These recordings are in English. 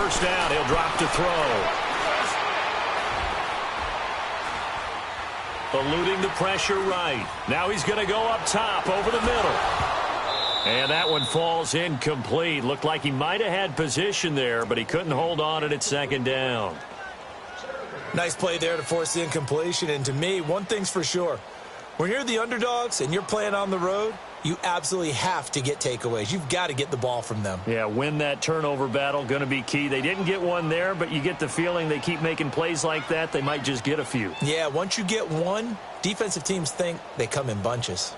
first down. He'll drop to throw. Eluding the pressure right. Now he's going to go up top over the middle. And that one falls incomplete. Looked like he might have had position there, but he couldn't hold on at second down. Nice play there to force the incompletion. And to me, one thing's for sure. When you're the underdogs and you're playing on the road, you absolutely have to get takeaways. You've got to get the ball from them. Yeah, win that turnover battle, going to be key. They didn't get one there, but you get the feeling they keep making plays like that, they might just get a few. Yeah, once you get one, defensive teams think they come in bunches.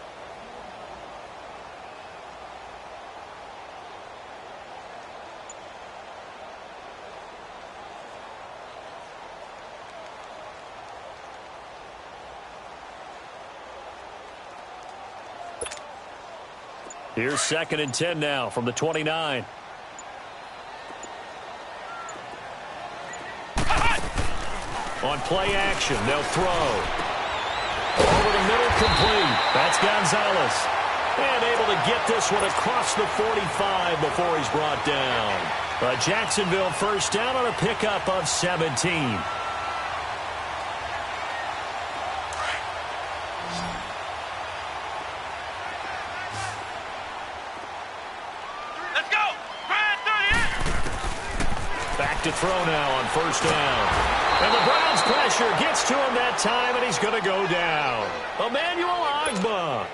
Here's 2nd and 10 now from the 29. On play action, they'll throw. Over the middle, complete. That's Gonzalez. And able to get this one across the 45 before he's brought down. A Jacksonville first down on a pickup of 17. To throw now on first down. And the Browns pressure gets to him that time, and he's going to go down. Emmanuel Ogbah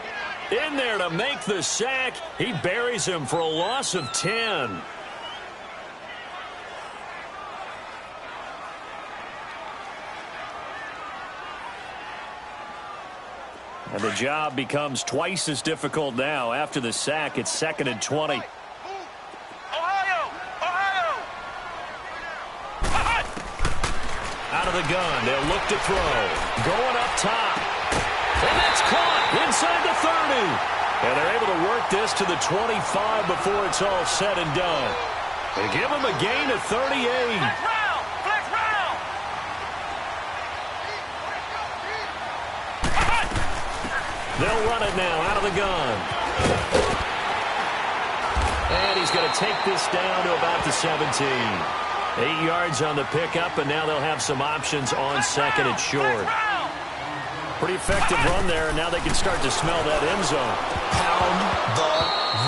in there to make the sack. He buries him for a loss of 10. And the job becomes twice as difficult now. After the sack, it's 2nd and 20. Out of the gun, they'll look to throw. Going up top. And that's caught inside the 30. And they're able to work this to the 25 before it's all said and done. They give him a gain of 38. Flex round. They'll run it now out of the gun. And he's going to take this down to about the 17. 8 yards on the pickup, and now they'll have some options on 2nd and short. Pretty effective run there, and now they can start to smell that end zone. Pound the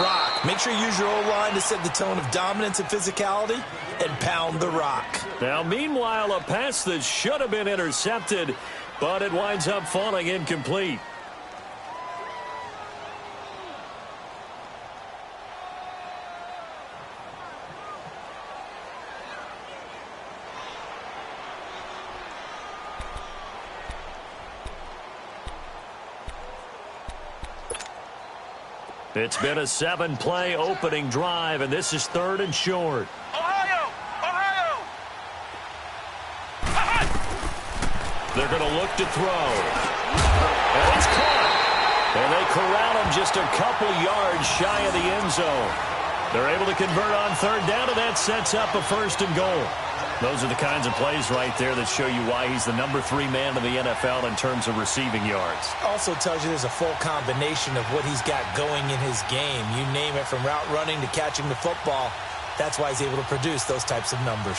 rock. Make sure you use your O-line to set the tone of dominance and physicality, and pound the rock. Now, meanwhile, a pass that should have been intercepted, but it winds up falling incomplete. It's been a 7-play opening drive, and this is 3rd and short. Ohio! They're going to look to throw. And it's caught. And they corral him just a couple yards shy of the end zone. They're able to convert on 3rd down, and that sets up a 1st and goal. Those are the kinds of plays right there that show you why he's the number 3 man in the NFL in terms of receiving yards. Also tells you there's a full combination of what he's got going in his game. You name it, from route running to catching the football. That's why he's able to produce those types of numbers.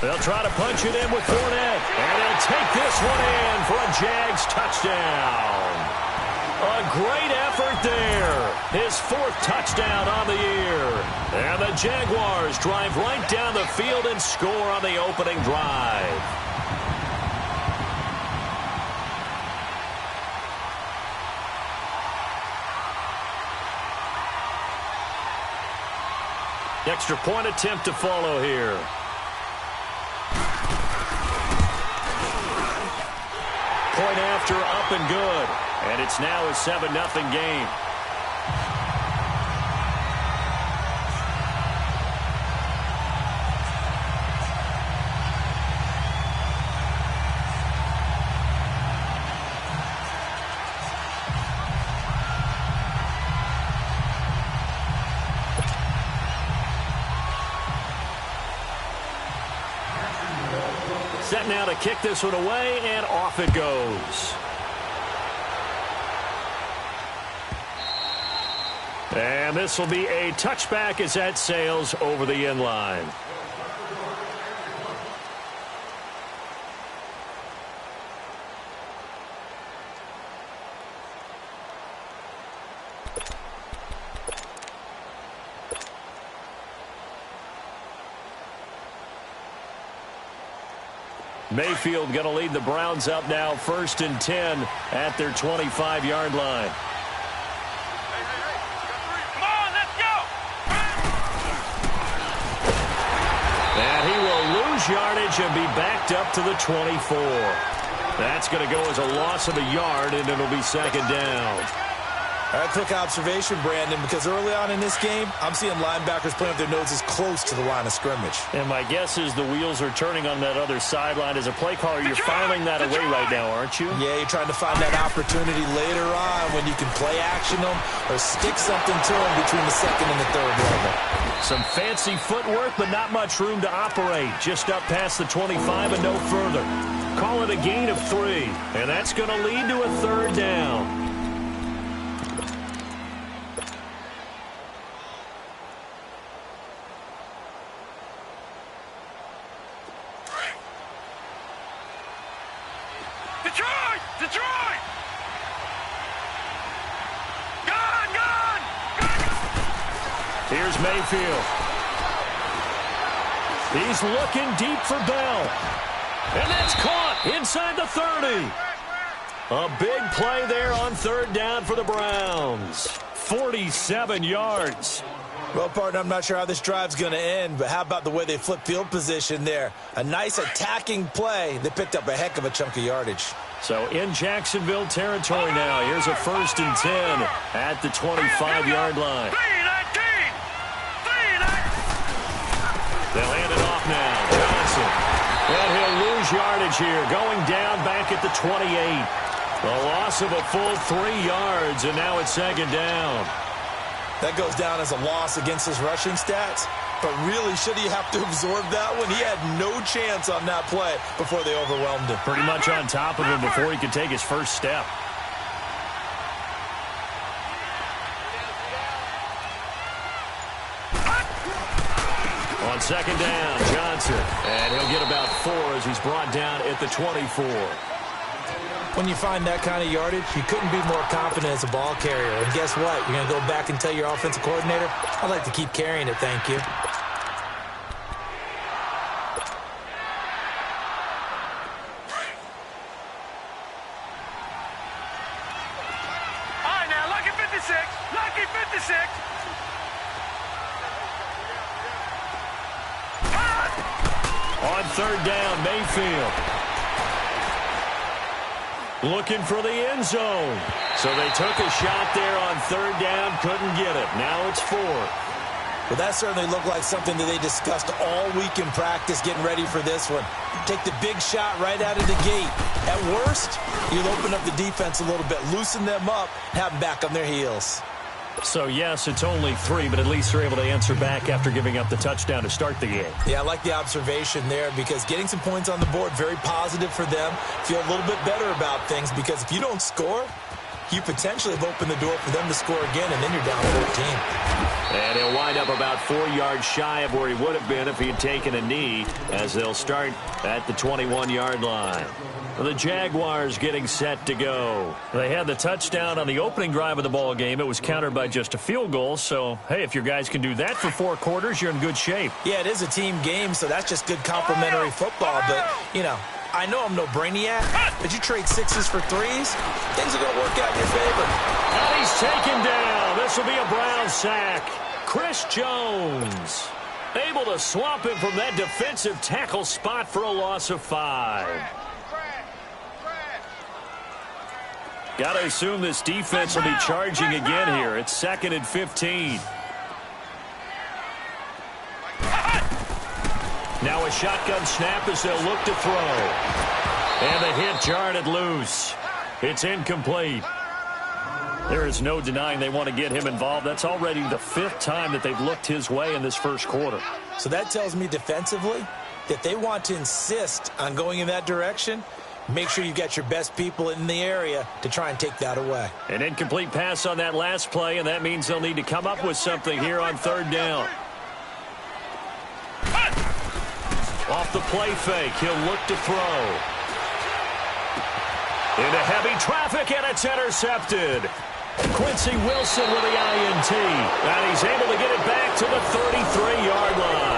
They'll try to punch it in with Fournette. And he'll take this one in for a Jags touchdown. A great effort there. His 4th touchdown on the year. And the Jaguars drive right down the field and score on the opening drive. Extra point attempt to follow here. Point after, up and good. And it's now a 7-0 game. set now to kick this one away, and off it goes. And this will be a touchback as that sails over the end line. Mayfield going to lead the Browns up now, 1st and 10 at their 25-yard line. Come on, let's go! And he will lose yardage and be backed up to the 24. That's going to go as a loss of a yard, and it'll be 2nd down. All right, quick observation, Brandon, because early on in this game, I'm seeing linebackers playing with their noses close to the line of scrimmage. And my guess is the wheels are turning on that other sideline. As a play caller, you're filing that away right now, aren't you? Yeah, you're trying to find that opportunity later on when you can play action them or stick something to them between the 2nd and the 3rd level. Some fancy footwork, but not much room to operate. Just up past the 25 and no further. Call it a gain of 3, and that's going to lead to a 3rd down. Detroit! Gone! Here's Mayfield. He's looking deep for Bell. And that's caught inside the 30. A big play there on 3rd down for the Browns. 47 yards. Well, partner, I'm not sure how this drive's going to end, but how about the way they flip field position there? A nice attacking play. They picked up a heck of a chunk of yardage. So in Jacksonville territory now. Here's a 1st and 10 at the 25-yard line. 3-19! They'll hand it off now. Johnson. And he'll lose yardage here. Going down back at the 28. The loss of a full 3 yards, and now it's 2nd down. That goes down as a loss against his rushing stats. But really, should he have to absorb that one? He had no chance on that play before they overwhelmed him. Pretty much on top of him before he could take his first step. On 2nd down, Johnson. And he'll get about 4 as he's brought down at the 24. When you find that kind of yardage, you couldn't be more confident as a ball carrier. And guess what? You're going to go back and tell your offensive coordinator, I'd like to keep carrying it, thank you. All right, now, lucky 56. Lucky 56. On 3rd down, Mayfield. Looking for the end zone. So they took a shot there on 3rd down, couldn't get it. Now it's 4. Well, that certainly looked like something that they discussed all week in practice getting ready for this one. Take the big shot right out of the gate. At worst, you'll open up the defense a little bit, loosen them up, have them back on their heels. So, yes, it's only 3, but at least they're able to answer back after giving up the touchdown to start the game. Yeah, I like the observation there because getting some points on the board, very positive for them. Feel a little bit better about things because if you don't score, you potentially have opened the door for them to score again, and then you're down 14. And he'll wind up about 4 yards shy of where he would have been if he had taken a knee as they'll start at the 21-yard line. The Jaguars getting set to go. They had the touchdown on the opening drive of the ball game. It was countered by just a field goal. So, hey, if your guys can do that for 4 quarters, you're in good shape. Yeah, it is a team game, so that's just good complimentary football. But, you know, I know I'm no brainiac, but you trade 6s for 3s, things are going to work out in your favor. And he's taken down. This will be a Brown sack. Chris Jones able to swamp him from that defensive tackle spot for a loss of 5. Got to assume this defense will be charging again here. It's 2nd and 15. Now a shotgun snap as they'll look to throw. And the hit jarred it loose. It's incomplete. There is no denying they want to get him involved. That's already the 5th time that they've looked his way in this first quarter. So that tells me defensively, If they want to insist on going in that direction, make sure you've got your best people in the area to try and take that away. An incomplete pass on that last play, and that means they'll need to come up with something here on third down. Off the play fake, he'll look to throw. Into heavy traffic, and it's intercepted. Quincy Wilson with the INT, and he's able to get it back to the 33-yard line.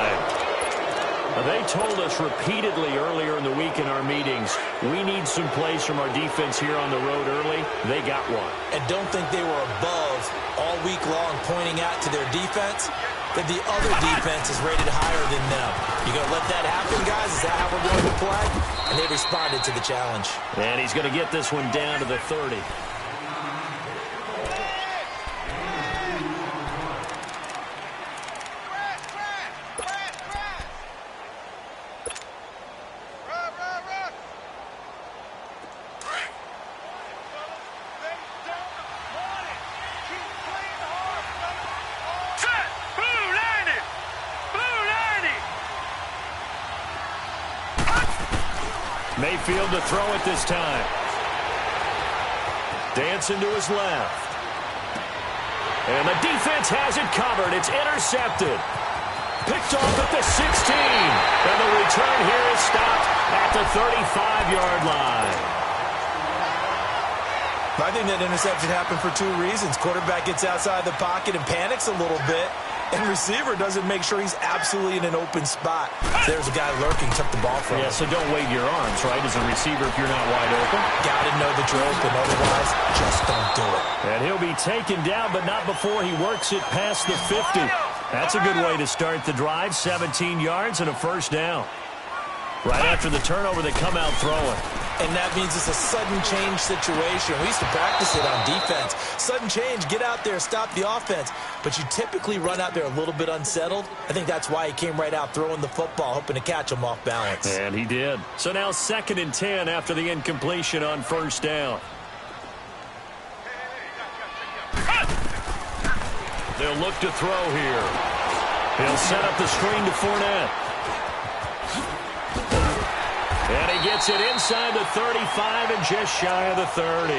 They told us repeatedly earlier in the week in our meetings, we need some plays from our defense here on the road early. They got one. And don't think they were above all week long pointing out to their defense that the other defense is rated higher than them. You going to let that happen, guys? Is that how we're going to play? And they responded to the challenge. And he's going to get this one down to the 30. Mayfield to throw it this time. Dancing to his left. And the defense has it covered. It's intercepted. Picked off at the 16. And the return here is stopped at the 35-yard line. I think that interception happened for two reasons. Quarterback gets outside the pocket and panics a little bit. And receiver doesn't make sure he's absolutely in an open spot. There's a guy lurking, took the ball from him. Yeah, so don't wave your arms, right, as a receiver if you're not wide open. Got to know that you're open, otherwise just don't do it. And he'll be taken down, but not before he works it past the 50. That's a good way to start the drive, 17 yards and a first down. Right after the turnover, they come out throwing. And that means it's a sudden change situation. We used to practice it on defense. Sudden change, get out there, stop the offense. But you typically run out there a little bit unsettled. I think that's why he came right out throwing the football, hoping to catch him off balance. And he did. So now 2nd and 10 after the incompletion on first down. They'll look to throw here. He'll set up the screen to Fournette. And he gets it inside the 35 and just shy of the 30.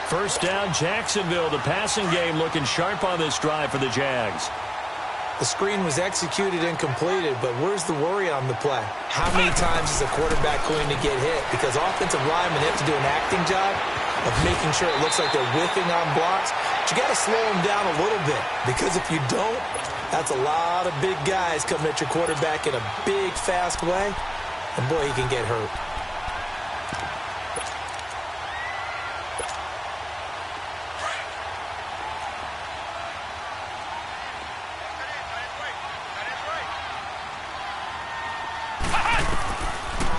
First down, Jacksonville. The passing game looking sharp on this drive for the Jags. The screen was executed and completed, but where's the worry on the play? How many times is a quarterback going to get hit? Because offensive linemen have to do an acting job of making sure it looks like they're whiffing on blocks. But you got to slow them down a little bit, because if you don't, that's a lot of big guys coming at your quarterback in a big, fast way. And boy, he can get hurt.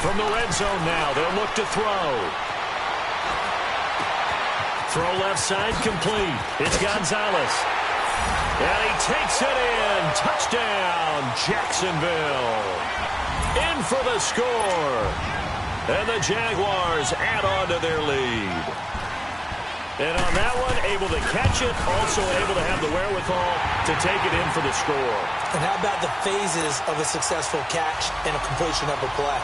From the red zone now, they'll look to throw. Throw left side complete. It's Gonzalez. And he takes it in. Touchdown, Jacksonville. In for the score. And the Jaguars add on to their lead. And on that one, able to catch it, also able to have the wherewithal to take it in for the score. And how about the phases of a successful catch and a completion of a play?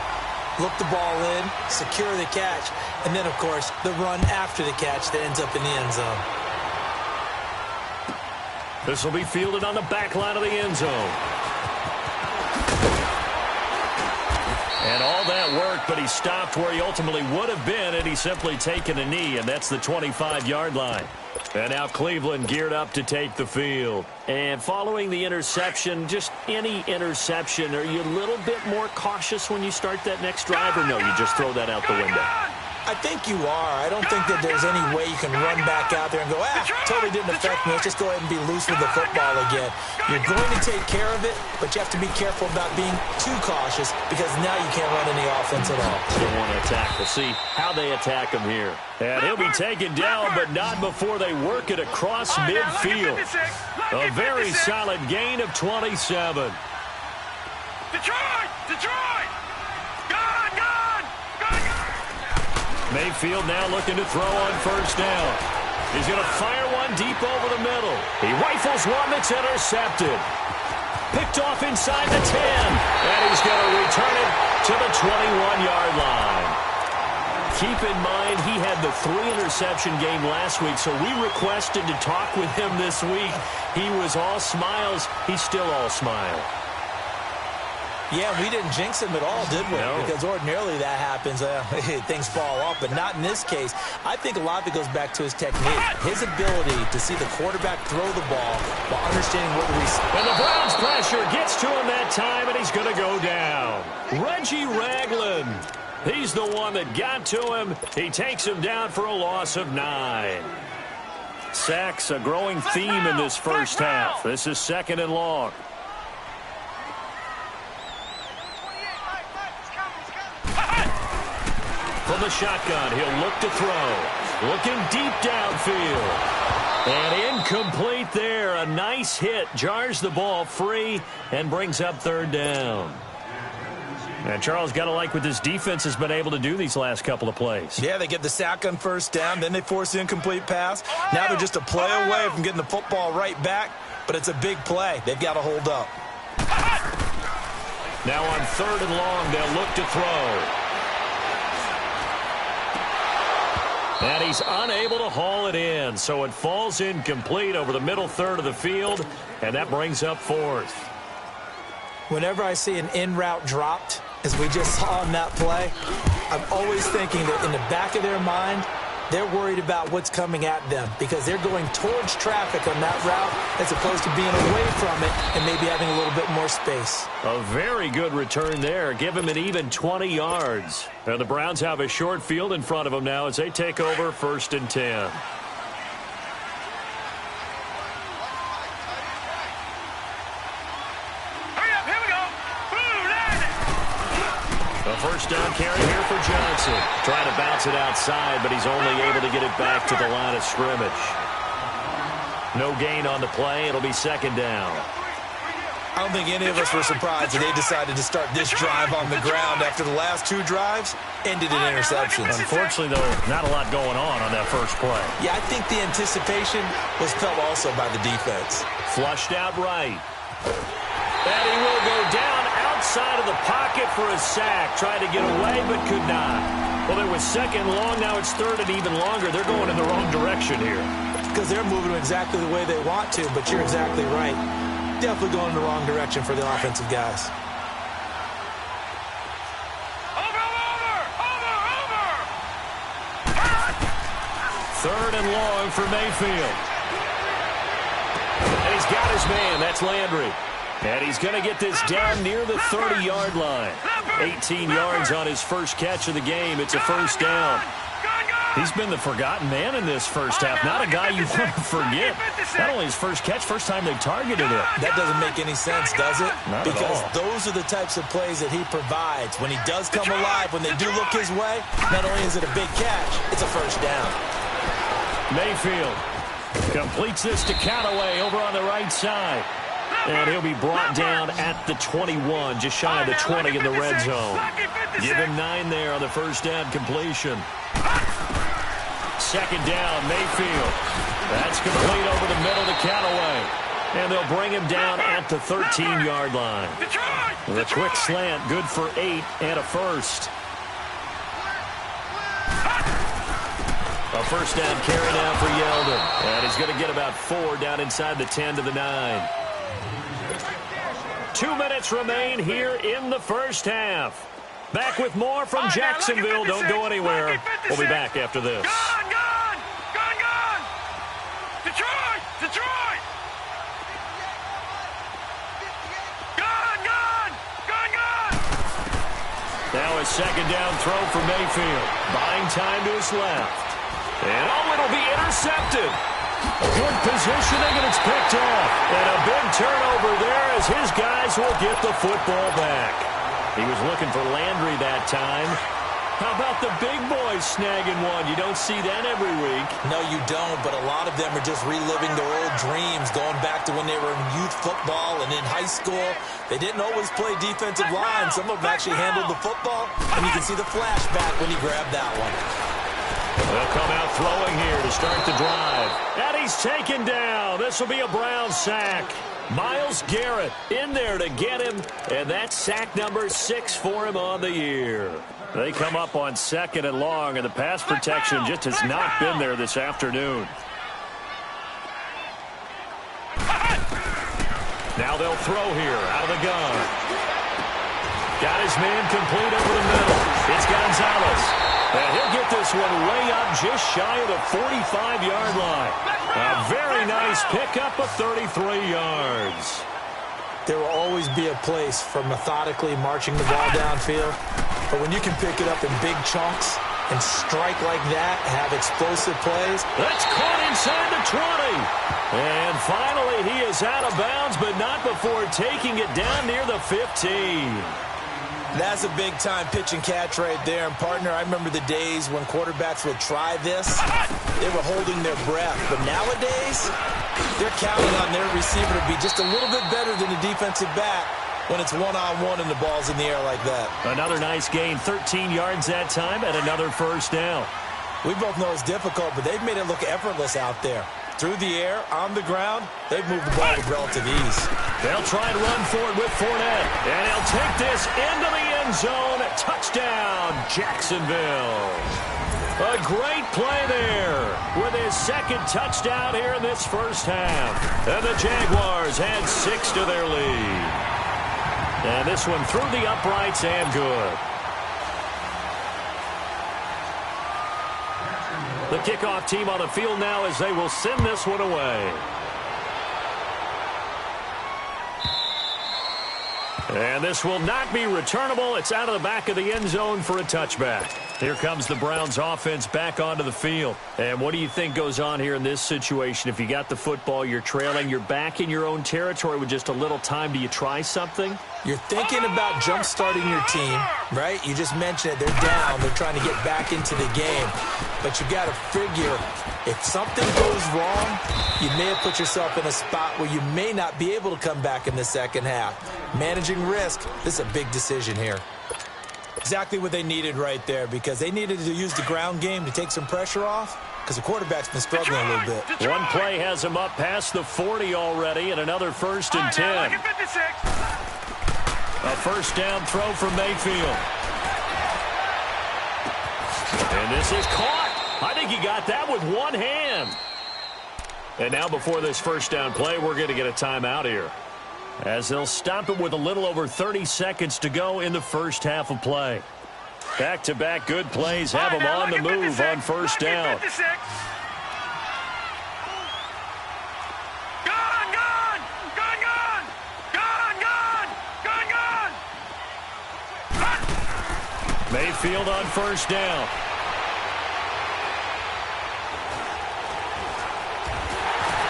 Look the ball in, secure the catch, and then, of course, the run after the catch that ends up in the end zone. This will be fielded on the back line of the end zone. And all that work, but he stopped where he ultimately would have been had he simply taken a knee, and that's the 25-yard line. And now Cleveland geared up to take the field. And following the interception, just any interception, are you a little bit more cautious when you start that next drive, or no, you just throw that out the window? I think you are. I don't think that there's any way you can run back out there and go, totally didn't affect me. Let's just go ahead and be loose with the football again. You're going to take care of it, but you have to be careful about being too cautious, because now you can't run any offense at all. Don't want to attack. We'll see how they attack him here. And he'll be taken down, but not before they work it across midfield. A very solid gain of 27. Detroit! Detroit! Gone! Gone! Gone! Mayfield now looking to throw on first down. He's going to fire one deep over the middle. He rifles one that's intercepted. Picked off inside the 10. And he's going to return it to the 21-yard line. Keep in mind he had the 3-interception game last week, so we requested to talk with him this week. He was all smiles. He's still all smile. Yeah, we didn't jinx him at all, did we? No. Because ordinarily that happens. Things fall off, but not in this case. I think a lot of it goes back to his technique, his ability to see the quarterback throw the ball while understanding what the receiver. And the Browns pressure gets to him that time, and he's going to go down. Reggie Ragland. He's the one that got to him. He takes him down for a loss of 9. Sacks, a growing theme in this first half. This is 2nd and long. From the shotgun, he'll look to throw. Looking deep downfield. And incomplete there. A nice hit. Jars the ball free and brings up 3rd down. And Charles, got to like what this defense has been able to do these last couple of plays. Yeah, they get the sack on 1st down, then they force the incomplete pass. Now they're just a play away from getting the football right back, but it's a big play. They've got to hold up. Now on 3rd and long, they'll look to throw. And he's unable to haul it in, so it falls incomplete over the middle 3rd of the field, and that brings up 4th. Whenever I see an in-route dropped, as we just saw in that play, I'm always thinking that in the back of their mind, they're worried about what's coming at them because they're going towards traffic on that route as opposed to being away from it and maybe having a little bit more space. A very good return there. Give him an even 20 yards. And the Browns have a short field in front of them now as they take over 1st and 10. First down carry here for Johnson. Trying to bounce it outside, but he's only able to get it back to the line of scrimmage. No gain on the play. It'll be 2nd down. I don't think any of us were surprised that they decided to start this drive on the ground after the last 2 drives ended in interceptions. Unfortunately, though, not a lot going on that first play. Yeah, I think the anticipation was felt also by the defense. Flushed out right. And he will go down outside of the pocket for a sack. Tried to get away, but could not. Well, it was 2nd long. Now it's 3rd and even longer. They're going in the wrong direction here. Because they're moving exactly the way they want to, but you're exactly right. Definitely going in the wrong direction for the offensive guys. Third and long for Mayfield. And he's got his man. That's Landry. And he's going to get this down near the 30-yard line. 18 yards on his first catch of the game. It's a 1st down. He's been the forgotten man in this first half. Not a guy you want to forget. Not only his first catch, first time they've targeted him. That doesn't make any sense, does it? Not because at all. Those are the types of plays that he provides. When he does come alive, when they do look his way, not only is it a big catch, it's a 1st down. Mayfield completes this to Callaway over on the right side. And he'll be brought down at the 21, just shy of the 20 in the red zone. Give him 9 there on the 1st down completion. 2nd down, Mayfield. That's complete over the middle to Callaway. And they'll bring him down at the 13-yard line. With a quick slant, good for 8 and a 1st. A 1st down carry now for Yeldon. And he's going to get about 4 down inside the 10 to the 9. 2 minutes remain here in the first half. Back with more from Jacksonville. Don't go anywhere. We'll be back after this. Gone! Detroit! Gone! Now a 2nd down throw for Mayfield. Buying time to his left. And it'll be intercepted. Good positioning, and it's picked off. And a big turnover there as his guys will get the football back. He was looking for Landry that time. How about the big boys snagging one? You don't see that every week. No, you don't, but a lot of them are just reliving their old dreams, going back to when they were in youth football and in high school. They didn't always play defensive line. Some of them actually handled the football, and you can see the flashback when he grabbed that one. They'll come out throwing here to start the drive. And he's taken down. This will be a Brown sack. Myles Garrett in there to get him, and that's sack number 6 for him on the year. They come up on 2nd and long, and the pass protection just has not been there this afternoon. Now they'll throw here out of the gun. Got his man complete over the middle. It's Gonzalez. And he'll get this one way up just shy of the 45-yard line. A very nice pickup of 33 yards. There will always be a place for methodically marching the ball downfield. But when you can pick it up in big chunks and strike like that, have explosive plays. That's caught inside the 20. And finally, he is out of bounds, but not before taking it down near the 15. That's a big-time pitch and catch right there. And, partner, I remember the days when quarterbacks would try this. They were holding their breath. But nowadays, they're counting on their receiver to be just a little bit better than the defensive back when it's one-on-one and the ball's in the air like that. Another nice gain, 13 yards that time, and another first down. We both know it's difficult, but they've made it look effortless out there. Through the air, on the ground, they've moved the ball with relative ease. They'll try and run forward with Fournette, and he'll take this into the end zone. Touchdown, Jacksonville. A great play there with his 2nd touchdown here in this first half. And the Jaguars had 6 to their lead. And this one through the uprights and good. The kickoff team on the field now as they will send this one away. And this will not be returnable. It's out of the back of the end zone for a touchback. Here comes the Browns offense back onto the field. And what do you think goes on here in this situation? If you got the football, you're trailing, you're back in your own territory with just a little time. Do you try something? You're thinking about jump-starting your team, right? You just mentioned it. They're down. They're trying to get back into the game. But you got to figure, if something goes wrong, you may have put yourself in a spot where you may not be able to come back in the second half. Managing risk, this is a big decision here. Exactly what they needed right there, because they needed to use the ground game to take some pressure off, because the quarterback's been struggling a little bit. One play has him up past the 40 already, and another 1st and 10. A first down throw from Mayfield. And this is caught. I think he got that with one hand. And now before this first down play, we're going to get a timeout here, as they'll stop it with a little over 30 seconds to go in the first half of play. Back-to-back good plays have them on the move on first down. Mayfield on first down.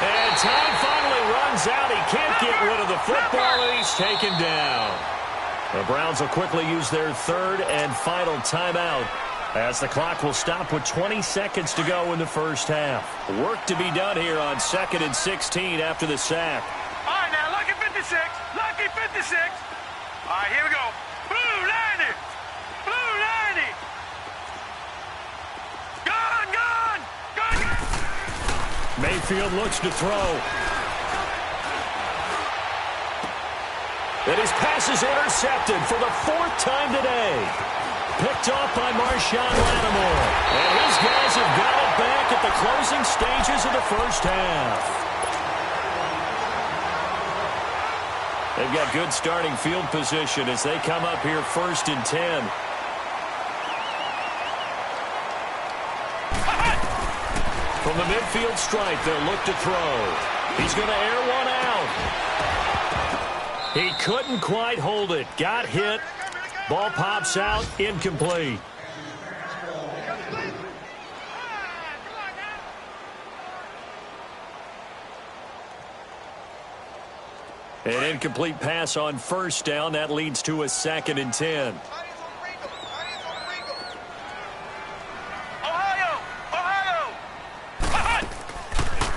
And time finally runs out. He can't get rid of the football, and he's taken down. The Browns will quickly use their 3rd and final timeout, as the clock will stop with 20 seconds to go in the first half. Work to be done here on 2nd and 16 after the sack. All right, now, lucky 56. Lucky 56. All right, here we go. Blue 90. Blue 90. Gone, gone, gone. Mayfield looks to throw. And his pass is intercepted for the 4th time today. Picked off by Marshawn Lattimore. And his guys have got it back at the closing stages of the first half. They've got good starting field position as they come up here 1st and 10. From the midfield stripe, they'll look to throw. He's going to air one out. He couldn't quite hold it. Got hit. Ball pops out. Incomplete. An incomplete pass on first down. That leads to a 2nd and 10.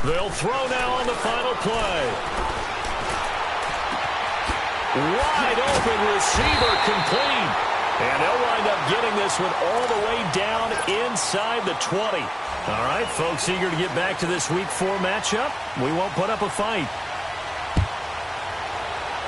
They'll throw now on the final play. Wide open receiver complete. And they'll wind up getting this one all the way down inside the 20. All right, folks, eager to get back to this Week 4 matchup. We won't put up a fight.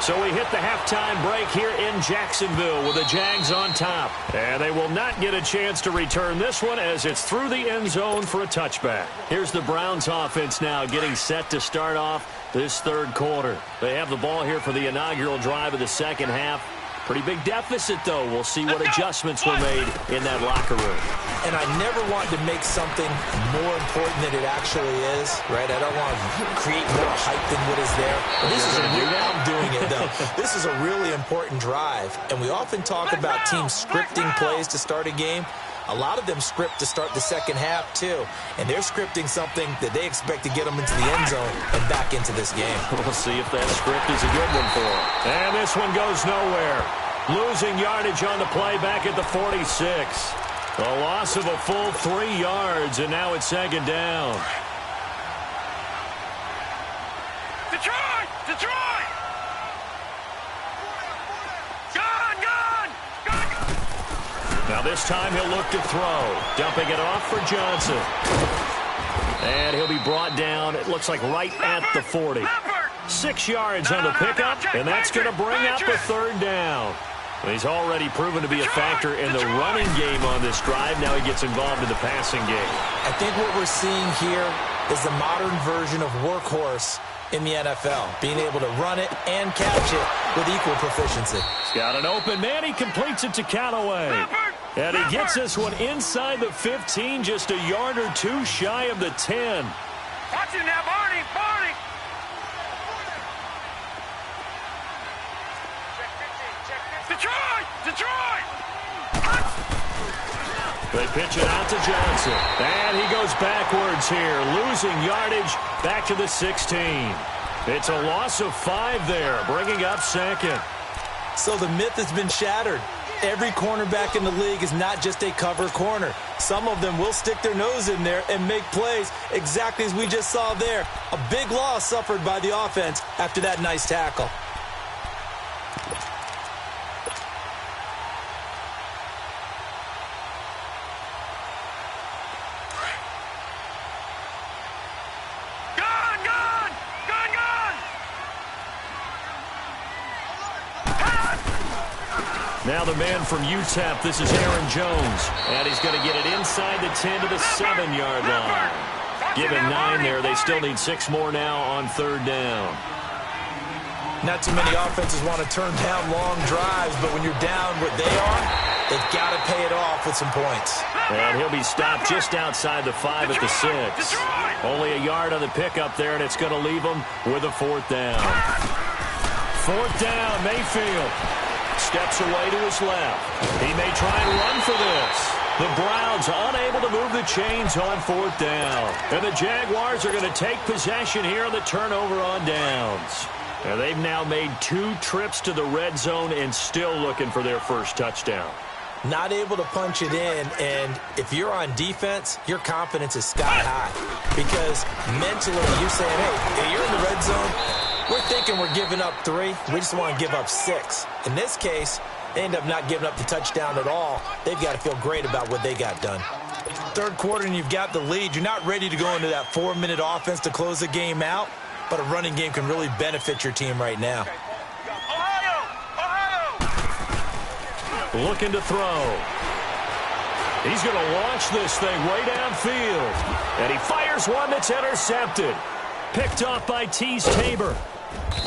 So we hit the halftime break here in Jacksonville with the Jags on top. And they will not get a chance to return this one as it's through the end zone for a touchback. Here's the Browns offense now getting set to start off this third quarter. They have the ball here for the inaugural drive of the second half. Pretty big deficit, though. We'll see what adjustments were made in that locker room. And I never want to make something more important than it actually is, right? I don't want to create more hype than what is there. I'm doing it, though. This is a really important drive, and we often talk about teams scripting plays to start a game. A lot of them script to start the second half, too. And they're scripting something that they expect to get them into the end zone and back into this game. We'll see if that script is a good one for them. And this one goes nowhere. Losing yardage on the play back at the 46. A loss of a full 3 yards, and now it's second down. Detroit! Detroit! Gone! Gone! Gone! Now this time he'll look to throw. Dumping it off for Johnson. And he'll be brought down, it looks like right at the 40. 6 yards on the pickup, and that's going to bring up a third down. He's already proven to be a factor in the running game on this drive. Now he gets involved in the passing game. I think what we're seeing here is the modern version of workhorse in the NFL, being able to run it and catch it with equal proficiency. He's got an open man. He completes it to Callaway. And he gets this one inside the 15, just a yard or two shy of the 10. Watch him now, Barney! Barney! Detroit! Detroit! They pitch it out to Johnson. And he goes backwards here, losing yardage back to the 16. It's a loss of 5 there, bringing up second. So the myth has been shattered. Every cornerback in the league is not just a cover corner. Some of them will stick their nose in there and make plays exactly as we just saw there. A big loss suffered by the offense after that nice tackle. Now the man from UTEP, this is Aaron Jones. And he's going to get it inside the 10 to the 7-yard line. Given 9 there, they still need 6 more now on third down. Not too many offenses want to turn down long drives, but when you're down what they are, they've got to pay it off with some points. And he'll be stopped just outside the 5 at the 6. Only a yard on the pickup there, and it's going to leave them with a 4th down. 4th down, Mayfield. Steps away to his left. He may try and run for this. The Browns unable to move the chains on 4th down. And the Jaguars are going to take possession here on the turnover on downs. And they've now made 2 trips to the red zone and still looking for their first touchdown. Not able to punch it in, and if you're on defense, your confidence is sky high. Because mentally, you're saying, hey, you're in the red zone. We're thinking we're giving up 3. We just want to give up 6. In this case, they end up not giving up the touchdown at all. They've got to feel great about what they got done. Third quarter and you've got the lead. You're not ready to go into that 4-minute offense to close the game out, but a running game can really benefit your team right now. Looking to throw. He's going to launch this thing way downfield. And he fires one that's intercepted. Picked off by Tease Tabor.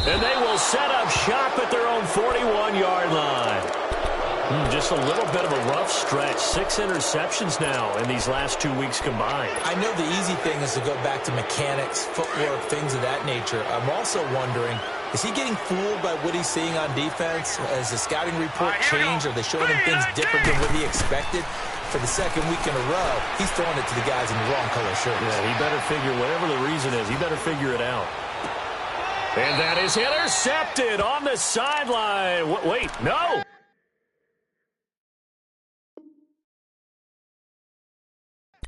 And they will set up shop at their own 41-yard line. Just a little bit of a rough stretch. 6 interceptions now in these last 2 weeks combined. I know the easy thing is to go back to mechanics, footwork, things of that nature. I'm also wondering, is he getting fooled by what he's seeing on defense? Has the scouting report changed? Are they showing him things different than what he expected? For the second week in a row, he's throwing it to the guys in the wrong color shirts. Yeah, he better figure, whatever the reason is, he better figure it out. And that is intercepted on the sideline. Wait, no.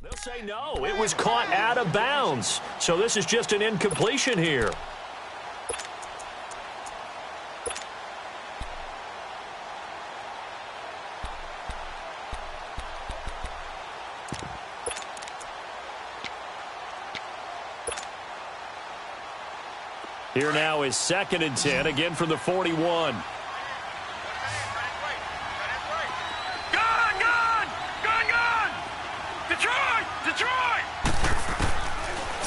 They'll say no. It was caught out of bounds. So this is just an incompletion here. Here now is 2nd and 10, again from the 41.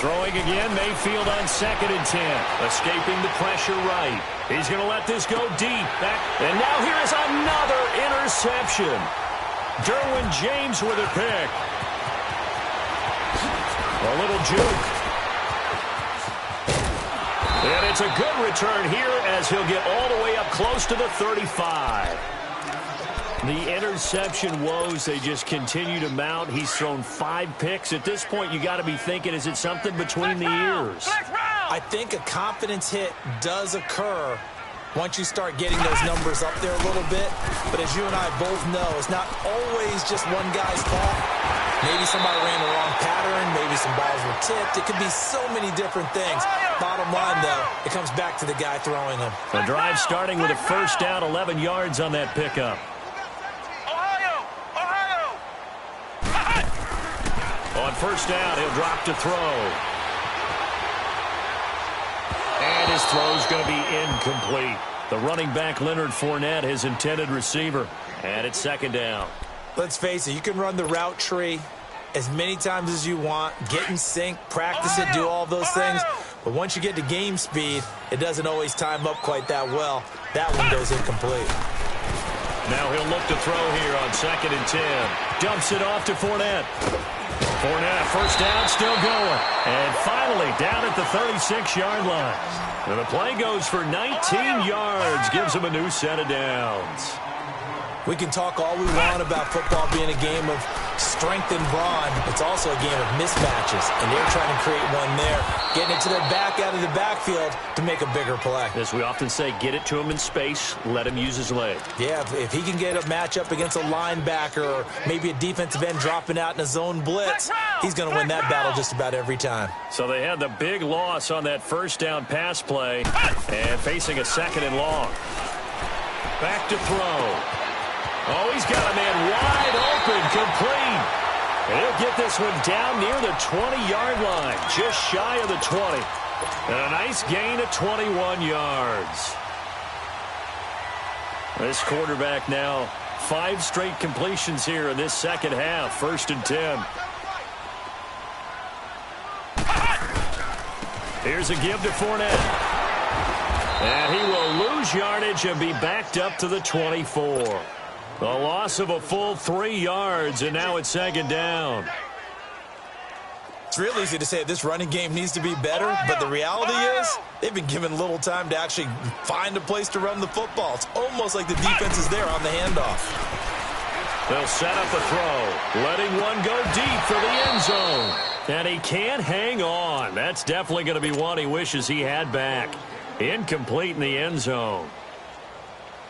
Throwing again, Mayfield on 2nd and 10. Escaping the pressure right. He's going to let this go deep. And now here is another interception. Derwin James with a pick. A little juke. And it's a good return here as he'll get all the way up close to the 35. The interception woes, they just continue to mount. He's thrown 5 picks. At this point, you got to be thinking, is it something between the ears? I think a confidence hit does occur once you start getting those numbers up there a little bit. But as you and I both know, it's not always just one guy's fault. Maybe somebody ran the wrong pattern. Maybe some balls were tipped. It could be so many different things. Bottom line, though, it comes back to the guy throwing them. The drive starting with a first down, 11 yards on that pickup. On first down, he'll drop to throw. And his throw's going to be incomplete. The running back, Leonard Fournette, his intended receiver. And it's 2nd down. Let's face it, you can run the route tree as many times as you want, get in sync, practice it, do all those things. But once you get to game speed, it doesn't always time up quite that well. That one goes incomplete. Now he'll look to throw here on 2nd and 10. Dumps it off to Fournette. Fournette, first down, still going. And finally, down at the 36-yard line. And the play goes for 19 yards, gives him a new set of downs. We can talk all we want about football being a game of strength and brawn. It's also a game of mismatches, and they're trying to create one there, getting it to their back out of the backfield to make a bigger play. As we often say, get it to him in space, let him use his leg. Yeah, if he can get a matchup against a linebacker or maybe a defensive end dropping out in a zone blitz, he's going to win that battle just about every time. So they had the big loss on that first down pass play and facing a 2nd and long. Back to throw. Oh, he's got a man wide open, complete. And he'll get this one down near the 20-yard line, just shy of the 20. And a nice gain of 21 yards. This quarterback now, 5 straight completions here in this second half, 1st and 10. Here's a give to Fournette. And he will lose yardage and be backed up to the 24. A loss of a full 3 yards, and now it's 2nd down. It's real easy to say this running game needs to be better, but the reality is they've been given little time to actually find a place to run the football. It's almost like the defense is there on the handoff. They'll set up a throw, letting one go deep for the end zone. And he can't hang on. That's definitely going to be one he wishes he had back. Incomplete in the end zone.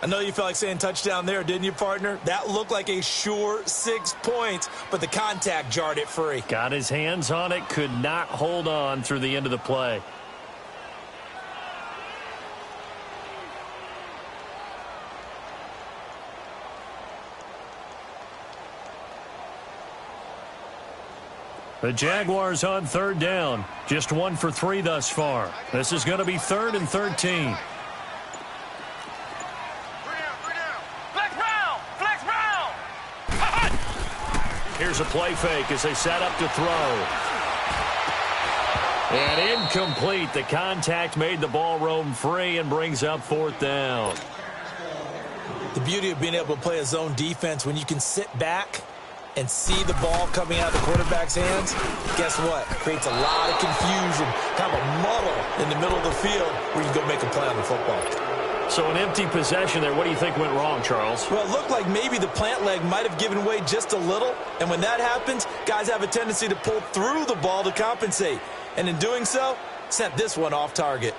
I know you felt like saying touchdown there, didn't you, partner? That looked like a sure 6 points, but the contact jarred it free. Got his hands on it, could not hold on through the end of the play. The Jaguars on 3rd down. Just 1 for 3 thus far. This is going to be 3rd and 13. Here's a play fake as they set up to throw. And incomplete. The contact made the ball roam free and brings up 4th down. The beauty of being able to play a zone defense when you can sit back and see the ball coming out of the quarterback's hands, guess what? Creates a lot of confusion, kind of a muddle in the middle of the field where you can go make a play on the football. So an empty possession there. What do you think went wrong, Charles? Well, it looked like maybe the plant leg might have given way just a little. And when that happens, guys have a tendency to pull through the ball to compensate. And in doing so, sent this one off target.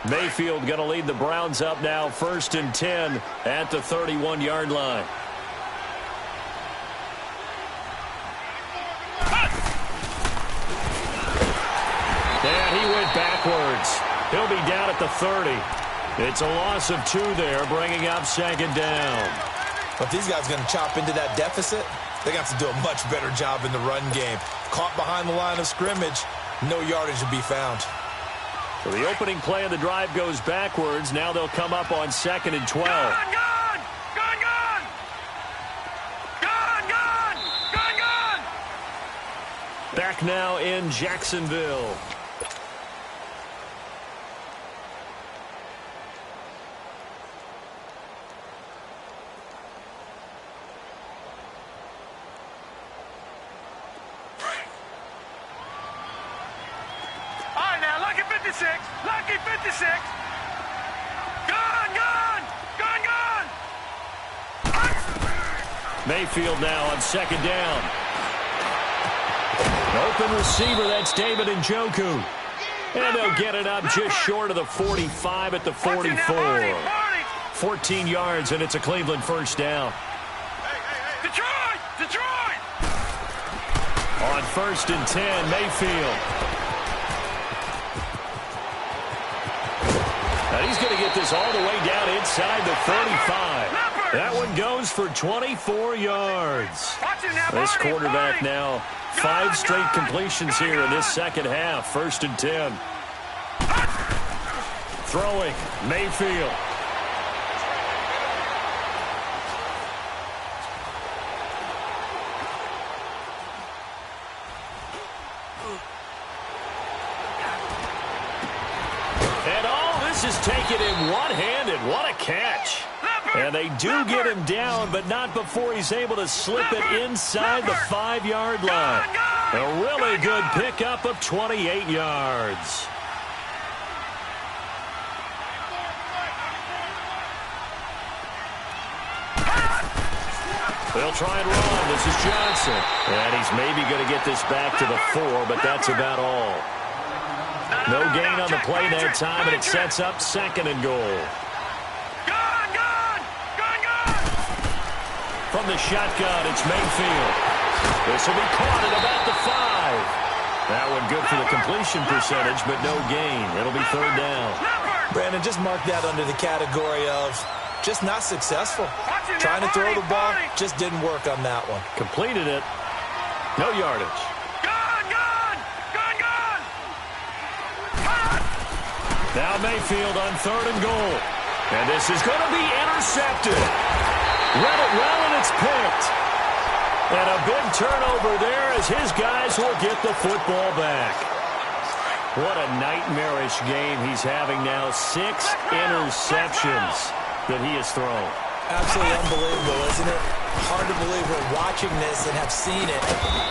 Mayfield going to lead the Browns up now, 1st and 10 at the 31-yard line. And he went backwards. He'll be down at the 30. It's a loss of 2 there, bringing up 2nd down. But if these guys are going to chop into that deficit, they're going to have to do a much better job in the run game. Caught behind the line of scrimmage, No yardage to be found. So the opening play of the drive goes backwards. Now they'll come up on 2nd and 12. Gone! Back now in Jacksonville. All right, now, lucky 56. Lucky 56. Gone! Mayfield now on 2nd down. Open receiver, that's David Njoku. And they'll get it up just short of the 45 at the 44. 14 yards, and it's a Cleveland first down. Detroit! On 1st and 10, Mayfield. And he's going to get this all the way down inside the 35. That one goes for 24 yards. This quarterback now, 5 straight completions here in this second half. 1st and 10. Throwing, Mayfield. And all this is taken in one-handed. What a catch. And they do get him down, but not before he's able to slip it inside the 5-yard line. A really good pickup of 28 yards. They'll try and run. This is Johnson. And he's maybe going to get this back to the 4, but that's about all. No gain on the play that time, and it sets up 2nd and goal. From the shotgun, it's Mayfield. This will be caught at about the 5. That one good for the completion percentage, but no gain. It'll be 3rd down. Brandon, just mark that under the category of just not successful. Trying to throw the ball, just didn't work on that one. Completed it. No yardage. Now Mayfield on 3rd and goal. And this is going to be intercepted. Read it well, and it's picked. And a big turnover there as his guys will get the football back. What a nightmarish game he's having now. 6 interceptions that he has thrown. Absolutely unbelievable, isn't it? Hard to believe we're watching this and have seen it,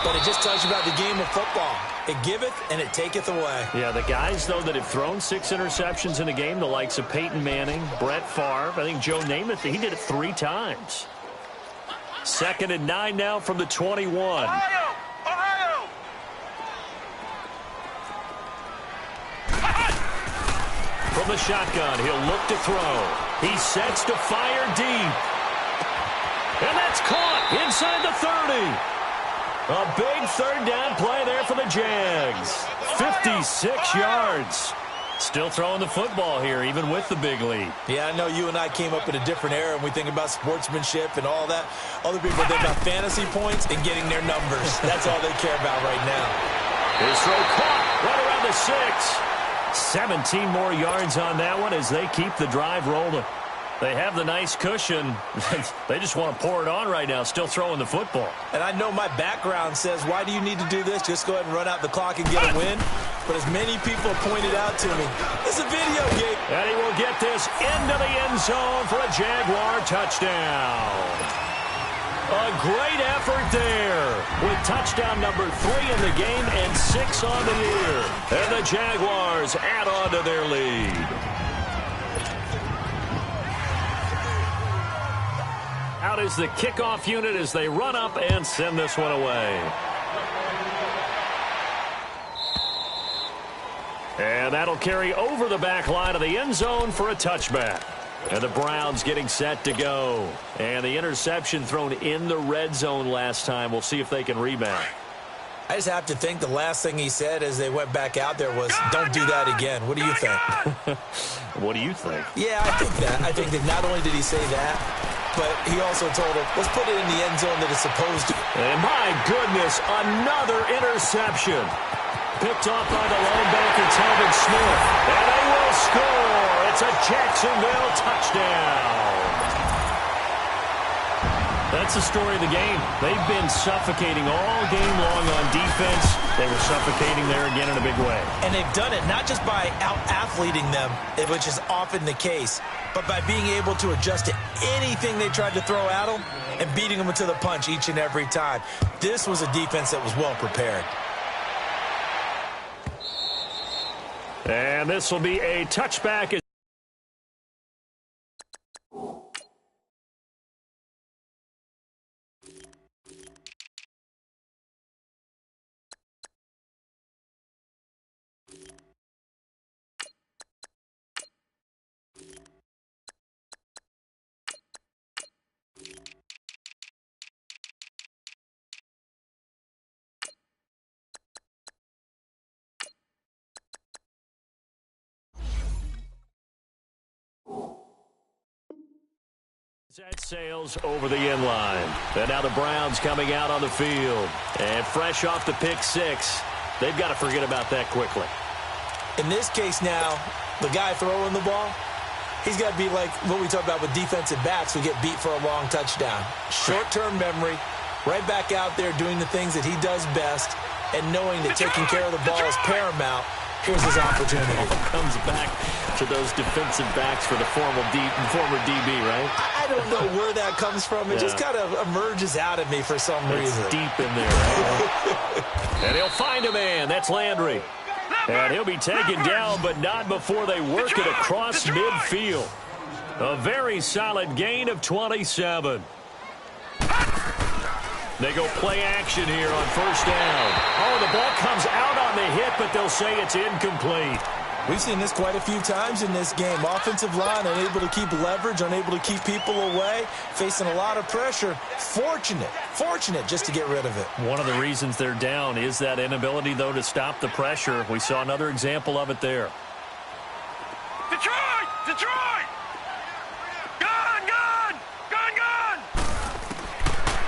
but it just tells you about the game of football. It giveth and it taketh away. Yeah, the guys, though, that have thrown 6 interceptions in a game, the likes of Peyton Manning, Brett Favre, I think Joe Namath, he did it 3 times. 2nd and 9 now from the 21. Ohio! From the shotgun, he'll look to throw. He sets to fire deep. And that's caught inside the 30. A big 3rd down play there for the Jags. 56 yards. Still throwing the football here, even with the big lead. Yeah, I know you and I came up in a different era, and we think about sportsmanship and all that. Other people think about fantasy points and getting their numbers. That's all they care about right now. His throw caught right around the 6. 17 more yards on that one as they keep the drive rolling. They have the nice cushion. They just want to pour it on right now, still throwing the football. And I know my background says, why do you need to do this? Just go ahead and run out the clock and get a win. But as many people have pointed out to me, it's a video game. And he will get this into the end zone for a Jaguar touchdown. A great effort there with touchdown number 3 in the game and 6 on the year. And the Jaguars add on to their lead. Out is the kickoff unit as they run up and send this one away. And that'll carry over the back line of the end zone for a touchback. And the Browns getting set to go. And the interception thrown in the red zone last time. We'll see if they can rebound. I just have to think the last thing he said as they went back out there was, don't do that again. What do you think? What do you think? Yeah, I think that. I think that not only did he say that, but he also told him, let's put it in the end zone that it's supposed to. And my goodness, another interception. picked off by the linebacker, Telvin Smith. And they will score. It's a Jacksonville touchdown. That's the story of the game. They've been suffocating all game long on defense. They were suffocating there again in a big way. And they've done it not just by out-athleting them, which is often the case, but by being able to adjust to anything they tried to throw at them and beating them to the punch each and every time. This was a defense that was well prepared. And this will be a touchback. That sails over the end line. And now the Browns coming out on the field. And fresh off the pick six. They've got to forget about that quickly. In this case now, the guy throwing the ball, he's got to be like what we talk about with defensive backs who get beat for a long touchdown. Short-term memory, right back out there doing the things that he does best, and knowing that taking care of the ball is paramount. Here's his opportunity. Comes back to those defensive backs for the former DB, right? I don't know where that comes from. It just kind of emerges out of me for some reason. It's deep in there, right? And he'll find a man. That's Landry. And he'll be taken down, but not before they work it across midfield. A very solid gain of 27. They go play action here on first down. Oh, the ball comes out on the hit, but they'll say it's incomplete. We've seen this quite a few times in this game. Offensive line unable to keep leverage, unable to keep people away, facing a lot of pressure. Fortunate just to get rid of it. One of the reasons they're down is that inability, though, to stop the pressure. We saw another example of it there. Detroit! Detroit! Gone!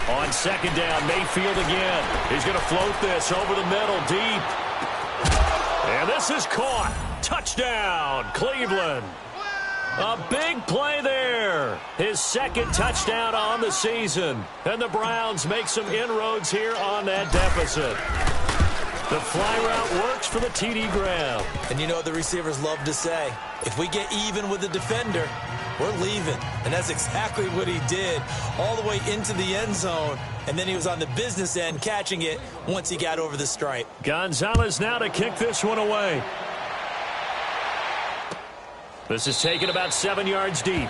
On second down, Mayfield again. He's going to float this over the middle, deep. And this is caught. Touchdown, Cleveland. A big play there. His second touchdown on the season. And the Browns make some inroads here on that deficit. The fly route works for the TD grab. And you know what the receivers love to say? If we get even with the defender, we're leaving. And that's exactly what he did, all the way into the end zone. And then he was on the business end catching it once he got over the stripe. Gonzalez now to kick this one away. This is taken about 7 yards deep.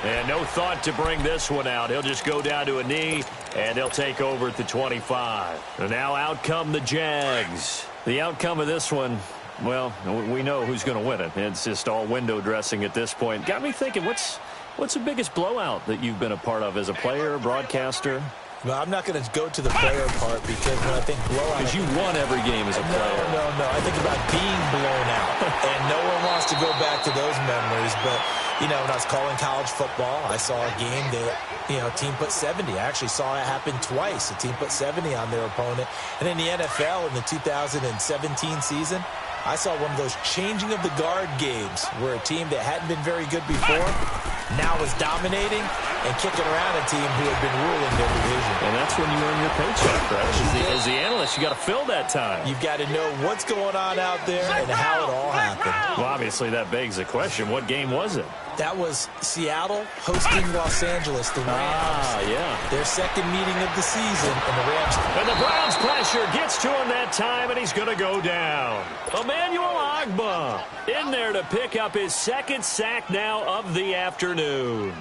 And no thought to bring this one out. He'll just go down to a knee, and he'll take over at the 25. And now out come the Jags. The outcome of this one, well, we know who's going to win it. It's just all window dressing at this point. Got me thinking, what's the biggest blowout that you've been a part of as a player, broadcaster? Well, I'm not going to go to the player part because when I think blowout... Because you won every game as a player. No. I think about being blown out. And no one wants to go back to those memories. But, you know, when I was calling college football, I saw a game that, you know, a team put 70. I actually saw it happen twice. A team put 70 on their opponent. And in the NFL in the 2017 season, I saw one of those changing of the guard games where a team that hadn't been very good before now is dominating and kicking around a team who had been ruling their division. And that's when you earn your paycheck, right? As the analyst, you got to fill that time. You've got to know what's going on out there and how it all happened. Well, obviously, that begs the question, what game was it? That was Seattle hosting Los Angeles, the Rams. Yeah. Their second meeting of the season, and the Rams... And the Browns pressure gets to him that time, and he's going to go down. Emmanuel Ogbah in there to pick up his second sack now of the afternoon.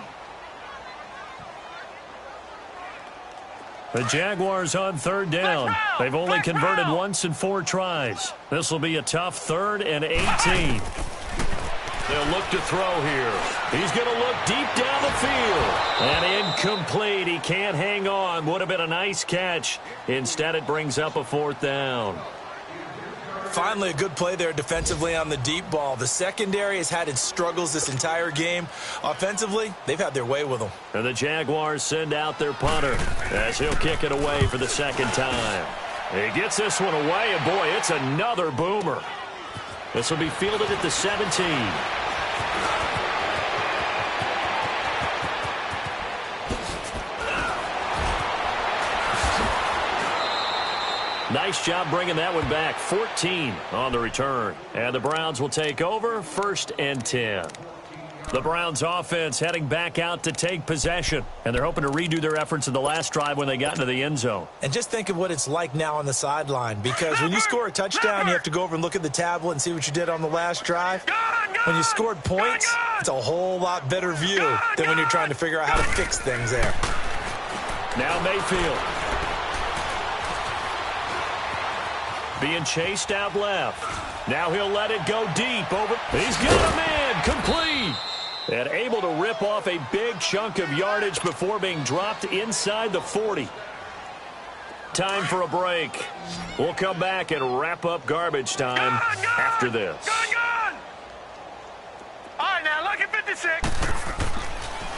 The Jaguars on third down. They've only converted once in 4 tries. This will be a tough 3rd and 18. They'll look to throw here. He's going to look deep down the field. And incomplete. He can't hang on. Would have been a nice catch. Instead, it brings up a 4th down. Finally, a good play there defensively on the deep ball. The secondary has had its struggles this entire game. Offensively, they've had their way with them. And the Jaguars send out their punter as he'll kick it away for the second time. He gets this one away, and boy, it's another boomer. This will be fielded at the 17. Nice job bringing that one back. 14 on the return. And the Browns will take over, 1st and 10. The Browns offense heading back out to take possession. And they're hoping to redo their efforts in the last drive when they got into the end zone. And just think of what it's like now on the sideline. Because when you score a touchdown, you have to go over and look at the tablet and see what you did on the last drive. When you scored points, it's a whole lot better view than when you're trying to figure out how to fix things there. Now Mayfield. Being chased out left. Now he'll let it go deep over. He's got a man. Complete. And able to rip off a big chunk of yardage before being dropped inside the 40. Time for a break. We'll come back and wrap up garbage time after this. Gone! All right, now, lucky 56.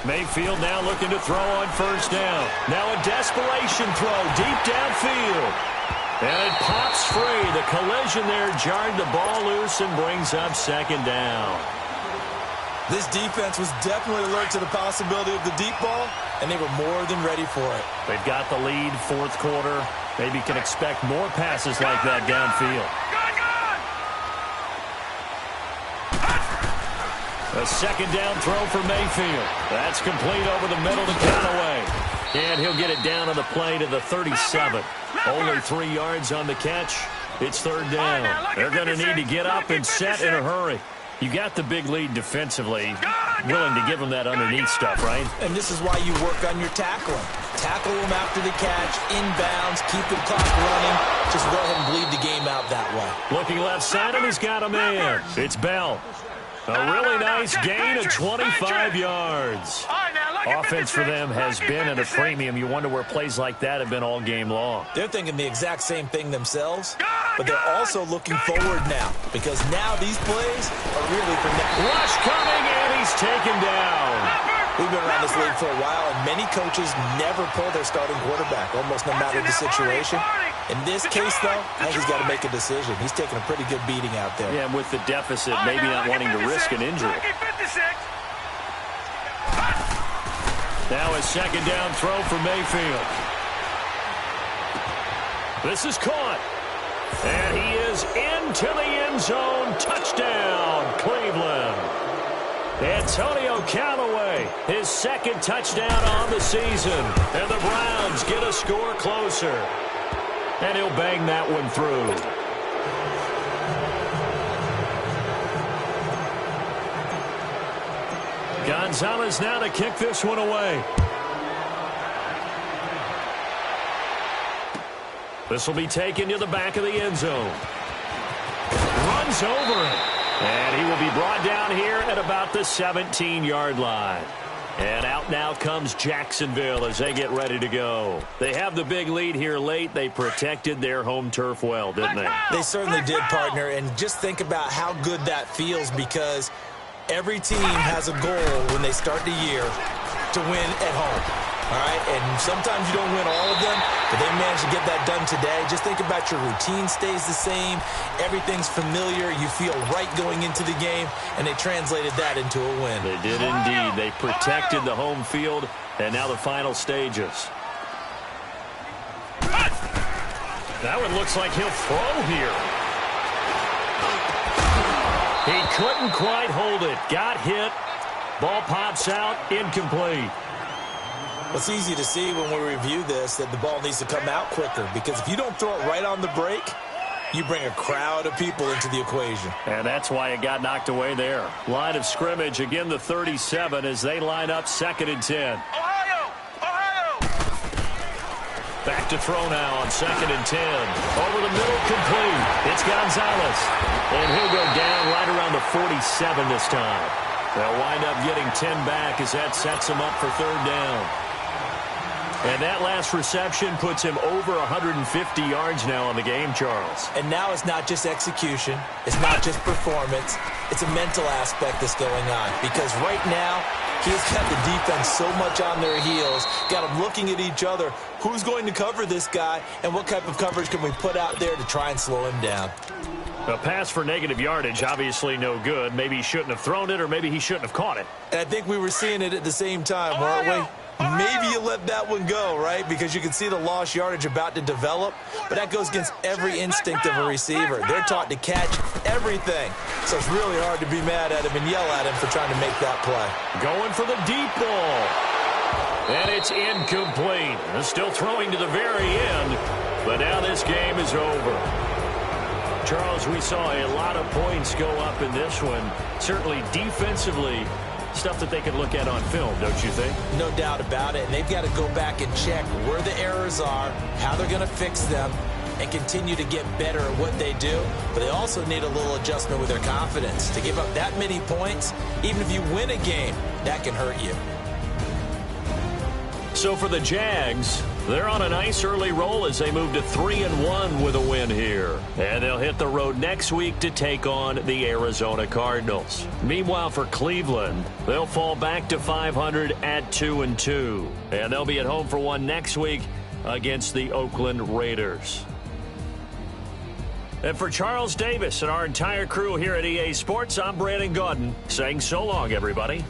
Mayfield now looking to throw on 1st down. Now a desperation throw deep downfield. And it pops free. The collision there jarred the ball loose and brings up 2nd down. This defense was definitely alert to the possibility of the deep ball, and they were more than ready for it. They've got the lead, 4th quarter. Maybe can expect more passes like that downfield. A 2nd down throw for Mayfield. That's complete over the middle to Conaway. And he'll get it down on the play to the 37. Only 3 yards on the catch. It's 3rd down. They're going to need to get up and set in a hurry. You got the big lead defensively, willing to give them that underneath stuff, right? And this is why you work on your tackling. Tackle them after the catch, inbounds, keep the clock running. Just go ahead and bleed the game out that way. Looking left side, and he's got a man. It's Bell. A really nice gain of 25 yards. Offense for them has been at a premium. You wonder where plays like that have been all game long. They're thinking the exact same thing themselves, but they're also looking forward now because now these plays are really for next. Rush coming, and he's taken down. We've been around this league for a while, and many coaches never pull their starting quarterback, almost no matter the situation. In this case, though, I think he's got to make a decision. He's taking a pretty good beating out there. Yeah, and with the deficit, maybe not wanting to risk an injury. Now a 2nd down throw for Mayfield. This is caught. And he is into the end zone. Touchdown, Cleveland. Antonio Callaway, his 2nd touchdown on the season. And the Browns get a score closer. And he'll bang that one through. Gonzalez now to kick this one away. This will be taken to the back of the end zone. Runs over it. And he will be brought down here at about the 17-yard line. And out now comes Jacksonville as they get ready to go. They have the big lead here late. They protected their home turf well, didn't they? They certainly did, partner. And just think about how good that feels because every team has a goal when they start the year to win at home. All right, and sometimes you don't win all of them, but they managed to get that done today. Just think about your routine stays the same. Everything's familiar. You feel right going into the game, and they translated that into a win. They did indeed. They protected the home field, and now the final stages. That one looks like he'll throw here. He couldn't quite hold it. Got hit. Ball pops out. Incomplete. It's easy to see when we review this that the ball needs to come out quicker because if you don't throw it right on the break, you bring a crowd of people into the equation. And that's why it got knocked away there. Line of scrimmage, again the 37 as they line up 2nd and 10. Ohio! Back to throw now on 2nd and 10. Over the middle, complete. It's Gonzalez. And he'll go down right around the 47 this time. They'll wind up getting 10 back as that sets him up for 3rd down. And that last reception puts him over 150 yards now on the game, Charles. And now it's not just execution. It's not just performance. It's a mental aspect that's going on. Because right now, He's got the defense so much on their heels, got them looking at each other. Who's going to cover this guy, and what type of coverage can we put out there to try and slow him down? A pass for negative yardage, obviously no good. Maybe he shouldn't have thrown it, or maybe he shouldn't have caught it. And I think we were seeing it at the same time, weren't we? Maybe you let that one go, right? Because you can see the lost yardage about to develop, but that goes against every instinct of a receiver. They're taught to catch everything. So it's really hard to be mad at him and yell at him for trying to make that play. Going for the deep ball. And it's incomplete. Still throwing to the very end, but now this game is over. Charles, we saw a lot of points go up in this one. Certainly defensively, stuff that they could look at on film, don't you think? No doubt about it. And they've got to go back and check where the errors are, how they're going to fix them, and continue to get better at what they do. But they also need a little adjustment with their confidence. To give up that many points, even if you win a game, that can hurt you. So for the Jags, they're on a nice early roll as they move to 3-1 with a win here. And they'll hit the road next week to take on the Arizona Cardinals. Meanwhile, for Cleveland, they'll fall back to 500 at 2-2. And they'll be at home for one next week against the Oakland Raiders. And for Charles Davis and our entire crew here at EA Sports, I'm Brandon Gaudin saying so long, everybody.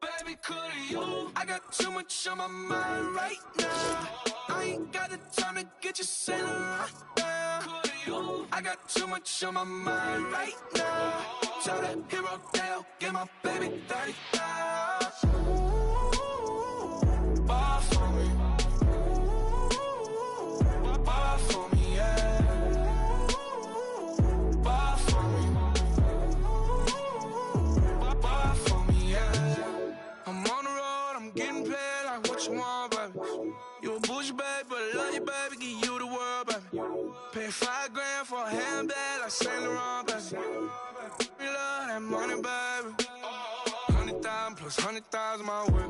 Baby, could you? I got too much on my mind right now. I ain't got the time to get you sailing right now. Could you? I got too much on my mind right now. Tell that hero Dale, get my baby 30,000. Ball for me. Ball for me, yeah. Ball for me. Ball for me, yeah. I'm on the road, I'm getting paid like what you want, baby. You a bougie, baby, but I love you, baby. Give you the world, baby. Pay $5 grand for a handbag like Saint Laurent, baby. We love that money, baby. 100,000 plus 100,000 my whip.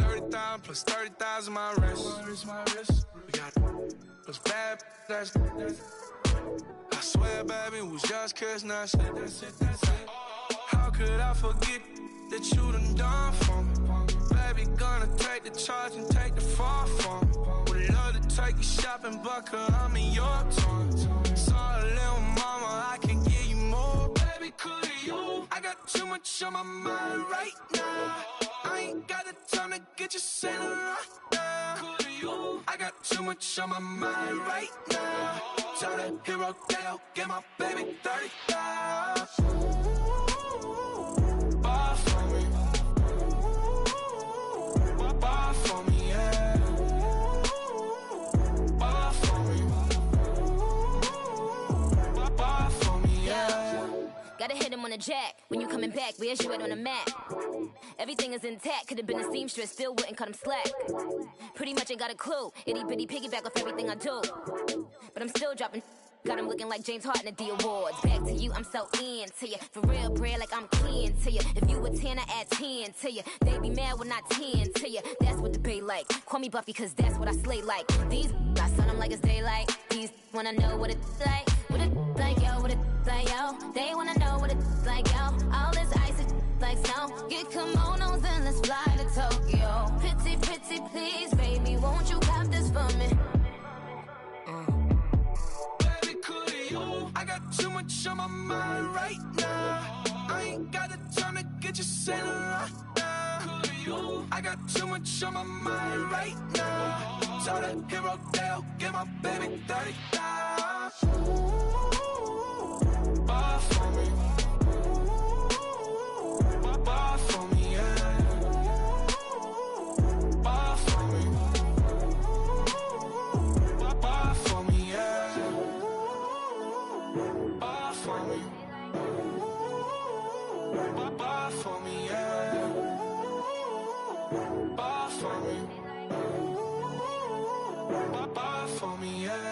30,000 plus 30,000 my wrist. We got those bad, that's I swear, baby, it was just kiss, now shit. How could I forget that you done for me? Baby, gonna take the charge and take the fall for me. Would love to take you shopping, but I'm in your town. Sorry, little mama, I can give you more. Baby, could you? I got too much on my mind right now. I ain't got the time to get you sailing right now. Could you? I got too much on my mind right now. Tell that hero Dale, get my baby 30,000. Ball for me. Ball for me, yeah. Ball for me. Ball for me, yeah. Gotta hit him on the jack when you come coming back, where's you at on the map? Everything is intact, could've been a seamstress, still wouldn't cut him slack. Pretty much ain't got a clue, itty bitty piggyback off everything I do. But I'm still dropping, got him looking like James Harden at the awards. Back to you, I'm so into you, for real, bread, like I'm keen to you. If you a 10, I add 10 to you. They be mad when I 10 to you, that's what the bay like. Call me Buffy, cause that's what I slay like. These, I sun them like it's daylight. These wanna know what it's like. What it like, yo, what it like, yo. They wanna know what it's like, yo. All this ice is like snow. Get kimonos and let's fly to Tokyo. Pretty, pretty, please, baby, won't you cop this for me? Baby, could you? I got too much on my mind right now. I ain't got the time to get you sailing right now. Could you? I got too much on my mind right now. Tell the hero Dale, get my baby 30,000. Buy for me. Buy for me, yeah. Buy for me. Buy for me, yeah. Buy for me. Buy for me, yeah. Buy for me. Buy for me, yeah.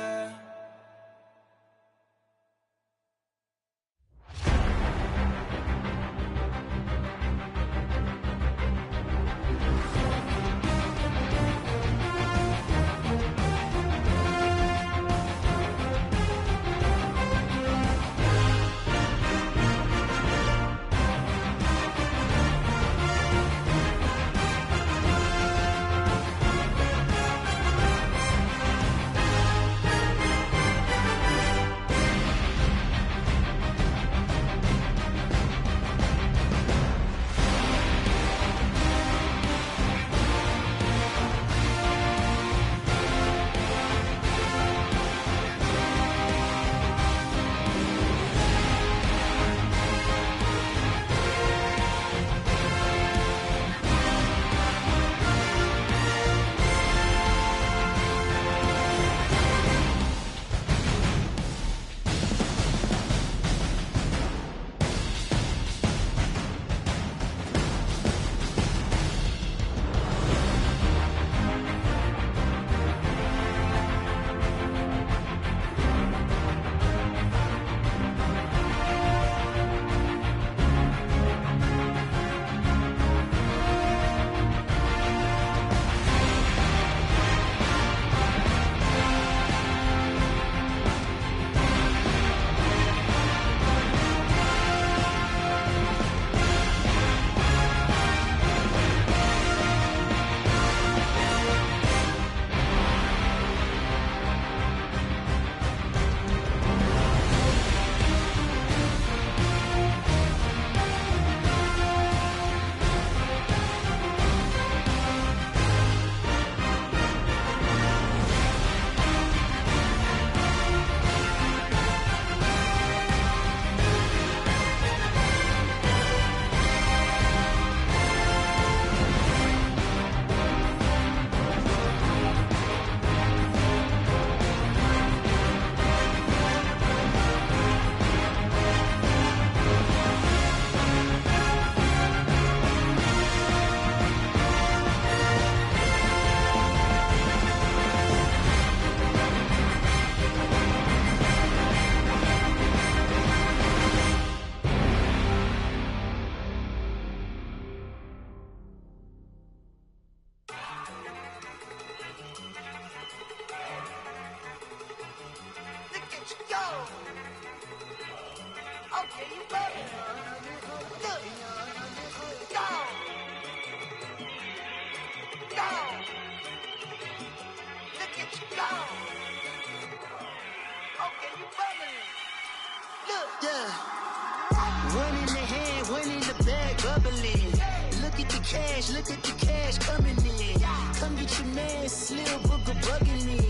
cash, look at the cash coming in. Come get your man, Slim Booker bugging me.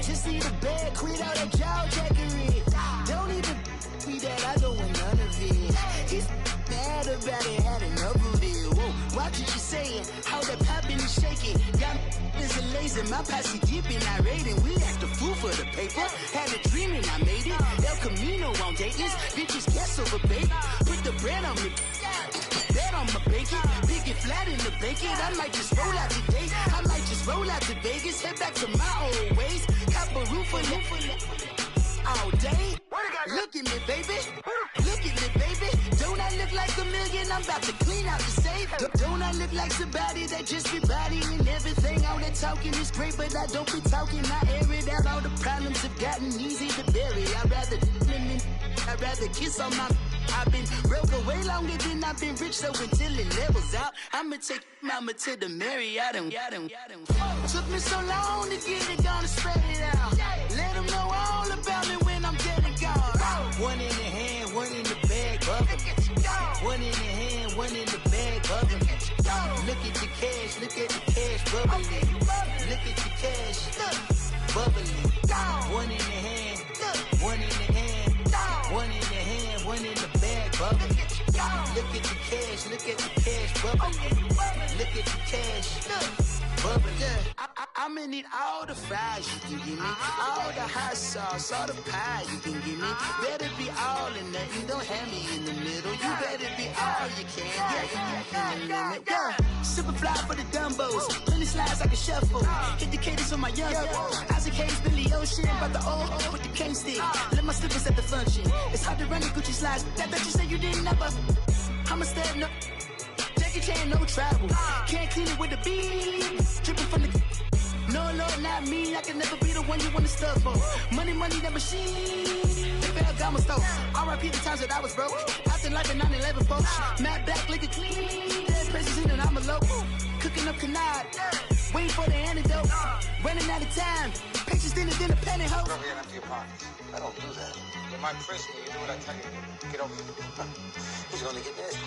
Just see the bag, quit all that jaw jackery. Don't even be that, I don't want none of it. He's mad about it, had enough of it. Whoa, watch what you saying. How that poppin' and shaking. Got is a laser, my posse deep and I raiding. We act a fool for the paper. Had a dream and I made it. El Camino on Dayton's. Bitches guess over baby. Put the bread on me. Bet on my bacon. Big it flat in the blanket. I might just roll out today. I might just roll out to Vegas. Head back to my old ways. Cop a roof for all day. Look at me, baby. Look at me, baby. Don't I look like a million? I'm about to clean out the safe. Don't I look like somebody that just be bodying everything? All that talking is great, but I don't be talking. I air it out. All the problems have gotten easy to bury. I'd rather kiss on my. I've been broke way longer than I've been rich, so until it levels out, I'ma take mama to the Marriott and took me so long to get it, gonna spread it out. Let them know all about me when I'm dead and gone. One in the hand, one in the bag, bubbling. One in the hand, one in the bag, bubbling. Look at the cash, look at the cash, bubbling. Look at the cash, bubbling. One in the hand, one in the hand, one in the hand, one in the bag, bubbling. Look at the cash, look at the cash, bubbling. Look at the cash, bubbling. I'ma need all the fries you can give me, all the hot sauce, all the pie you can give me. Better be all in nothing, don't have me in the middle. You better be all you can. Yeah. Super fly for the Dumbos, plenty slides like a shuffle. Hit the cadence on my young. Isaac Hayes, Billy Ocean, about the old with the cane stick. Let my slippers at the function. It's hard to run the Gucci slides. That bet you say you didn't never. I'm a step no. Jackie Chan, no travel. Can't clean it with the beat. Dripping from the. No, Lord, not me. I can never be the one you want to stuff for. Money, that machine. The Ferragamo store. R.I.P. the times that I was broke. After life in 9/11, folks. Matte black, liquor clean. Dead places in and I'm a local. Cooking up canard. Waiting for the antidote. Running out of time. Patience thinner than a penny hoe. Over here and empty your pockets. I don't do that. You're my prisoner. You do what I tell you. Get over here. He's gonna get nasty.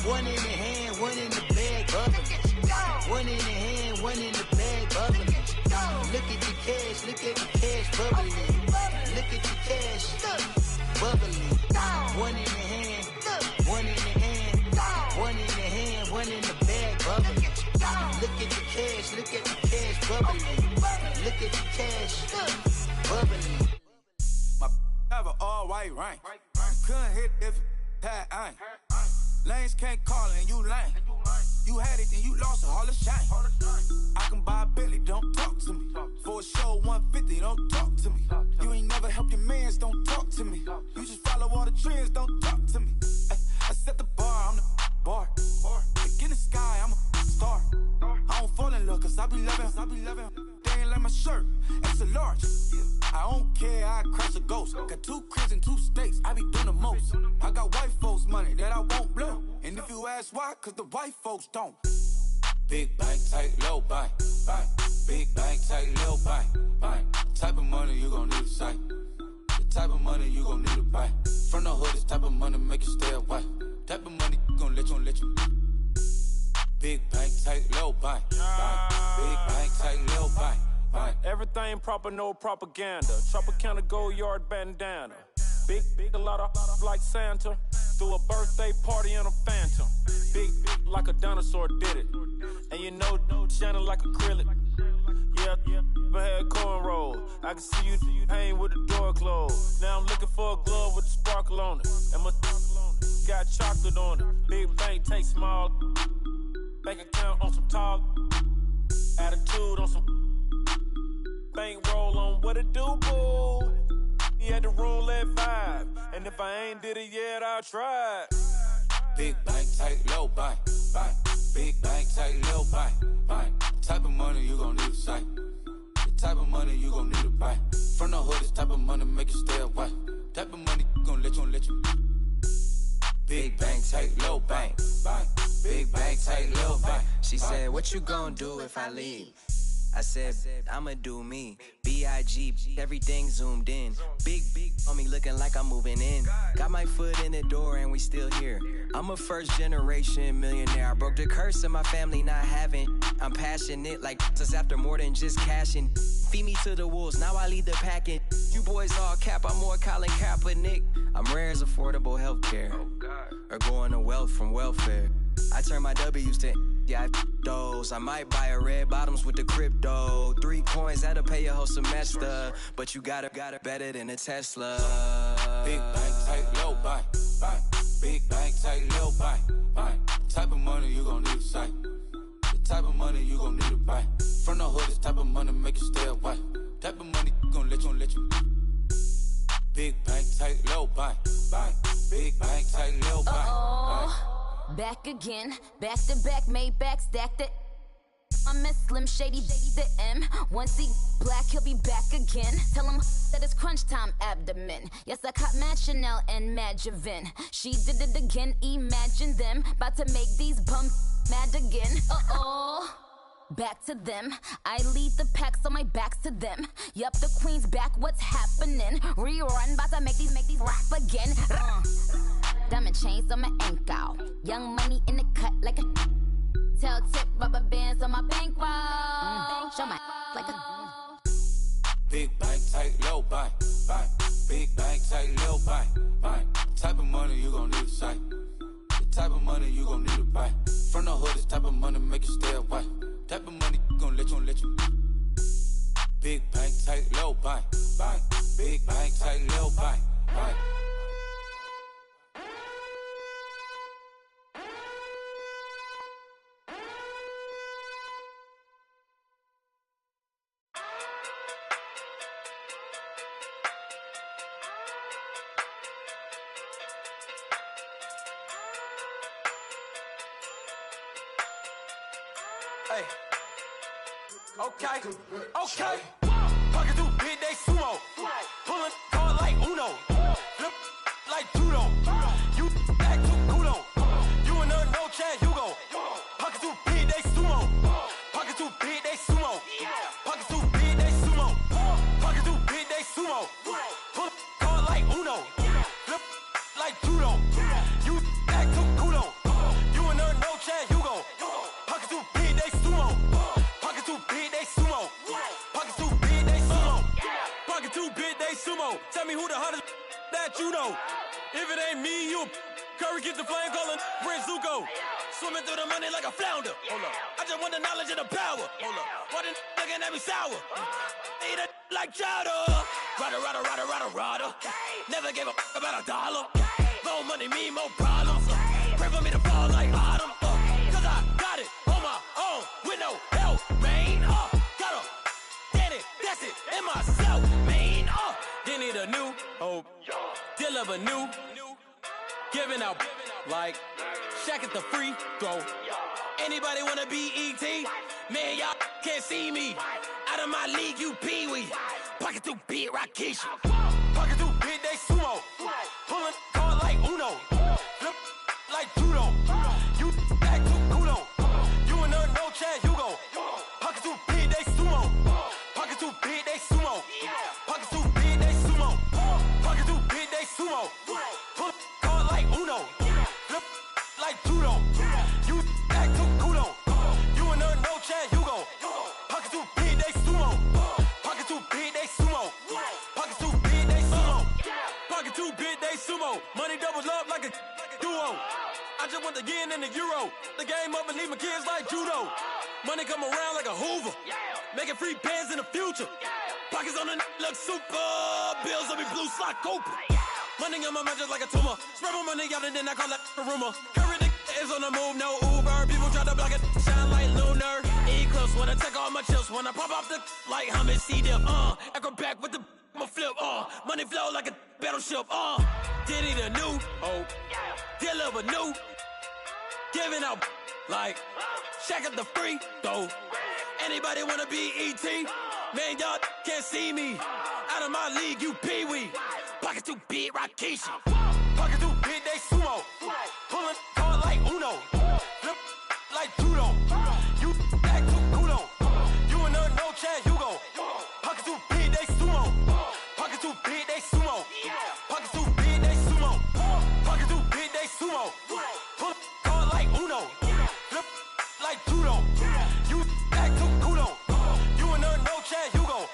One in the hand, one in the bag, bubbling. One in the hand, one in the bag, bubbling. Look at the cash, look at the cash, bubbling. Look at the cash, bubbling. One in the hand, one in the hand, one in the hand, one in the bag, bubbling. Look at the cash, look at the cash, bubbling. Look at the cash, bubbling. My have an all white rank. Couldn't hit if had ain't. Lanes can't call and you lame. You had it and you lost all the shine. I can buy a Billy, don't talk to me. For a show 150, don't talk to me. You ain't never helped your mans, don't talk to me. You just follow all the trends, don't talk to me. I set the bar, I'm the bar. Like in the sky, I'm a star. I don't fall in love cause I be loving. They ain't like my shirt, it's a large. I don't care, I crash a ghost. Got 2 cribs in 2 states, I be doing the most. I got white folks money that I won't blow. And if you ask why, cause the white folks don't. Big bank, tight, low bank. Big bank, tight, low bank. Type of money you gon' need to sight. The type of money you gon' need to buy. From the hood, this type of money make you stay away. Type of money gon' let you. Big bank, tight, low bank. Big bank, tight, low bank. Everything proper, no propaganda. Tropicana gold yard bandana. Big, a lot of like Santa. Threw a birthday party in a phantom. Big like a dinosaur did it. And you know, shining like acrylic. Yeah, but had cornrow. I can see you hang with the door closed. Now I'm looking for a glove with a sparkle on it. And my got chocolate on it. Big bank, take small. Bank account on some talk. Attitude on some. Bankroll on what it do, boo. He had the roulette vibe. And if I ain't did it yet, I'll try. Big bank, tight, low bank. Big bank, tight, low bank. Type of money you gon' need to sight. The type of money you gon' need to buy. From the hood, this type of money make you stay away. Type of money gon' let you. Big bank, tight, low bank. Big bank, tight, low bank. She said, what you gon' do if I leave? I said, I'ma do me. B.I.G. Everything zoomed in. Big on me looking like I'm moving in. Got my foot in the door and we still here. I'm a first generation millionaire. I broke the curse of my family not having. I'm passionate like just after more than just cashing. feed me to the wolves, now I lead the pack. And you boys all cap, I'm more Colin Kaepernick. I'm rare as affordable healthcare, or going to wealth from welfare. I turn my W's to those. I might buy a red bottoms with the crypto. 3 coins, that'll pay your whole semester. But you got it better than a Tesla. Big bank, tight, low, buy. Big bank, tight, low, buy. Type of money you gon' need to sight. The type of money you gon' need to buy. From the hood, this type of money make you stay away. Type of money gon' let you. Big bank, tight, low, buy. Big bank, tight, low, buy. Back again, back to back, made back, stacked it. I'm a Slim Shady, the M. Once he black, he'll be back again. Tell him that it's crunch time abdomen. Yes, I caught Mad Chanel and Mad Javin. She did it again, imagine them. About to make these bums mad again. Back to them. I lead the pack, so my back's to them. Yup, the queen's back, what's happening? Rerun, about to make these rap again. Diamond chains on my ankle. Young money in the cut like a tail tip, rubber bands on my bankroll. Show my like a Big bank, tight, low, buy. Big bank, tight, low, buy. Type of money you gon' need to sight. The type of money you gon' need to buy. From the hood, this type of money make you stay away. Type of money gon' let you. Big bank, tight, low, buy. Big bank, tight, low, buy. Hey. Okay. Pocket through big, they sumo. Pulling card like Uno. Flip like judo. You back to kudo. You and her, no Chad Hugo. Pocket through big, they sumo. Pocket through big, they sumo. Pocket through big, they sumo. Pocket through big, they sumo. Pull card like Uno. Flip like judo. You back to kudo. You and her, no Chad Hugo. Pocket through big, they sumo. Pocket too big, they sumo. Pocket too big, they sumo. Pocket too big, they sumo. Tell me who the hottest that you know. If it ain't me, you Curry get the flame calling Prince Zuko. Swimming through the money like a flounder. Hold up. I just want the knowledge and the power. Hold up. Why the looking at me sour? Eat it like chowder. Rada. Never gave a about $1. More money, me, more problems. Pray for me to fall like autumn. Cause I got it on my own with no help, man. Got a daddy, that's it, in myself, man. They need a new hope, deal of a new, giving out like Shaq at the free throw. Anybody wanna be E.T.? Man, y'all can't see me. Out of my league, you pee-wee. Pocket too big, Rakishi. Pocket too big, they sumo. Pulling card like Uno. Flip like judo. You back to kudo. You and her, no Chad Hugo. Pocket too big, they sumo. Pocket too big, they sumo. Pocket too big, they sumo. Pocket too big, they sumo. Pull card like Uno. Flip like judo. You back to kudo. You and her, no Chad Hugo. Pocket too big, they sumo. Pocket too big, they sumo. Pocket too big, they sumo. Pocket too big, they sumo. Money doubles up like a duo. I just want the yen and the euro. The game up and leave my kids like judo. Money come around like a Hoover. Making free bands in the future. Pockets on the look super. Bills on me blue slot Cooper. Money on my mind just like a tumor. Spread my money out and then I call that a rumor. Curry the is on the move, no Uber. People try to block it, shine like lunar. Eclipse wanna take all my chips. When I pop off the like Hummus C-dip. Echo back with the I'ma flip. Money flow like a battleship. Diddy the new hope. Deliver new. Giving out like Shaq at the free throw. Anybody wanna be E.T.? Man, y'all can't see me. Out of my league, you pee-wee. Pocket too big, Rakishi. Pocket too big, they sumo. Pulling card like Uno. Flip like judo. You back to kudo. You and her, no Chad Hugo. Pocket too big, they sumo. Pocket too big, they sumo. Pocket too big, they sumo. Pocket too big, they sumo. Pull card like Uno. Flip like judo. You back to kudo. You and her, no Chad Hugo.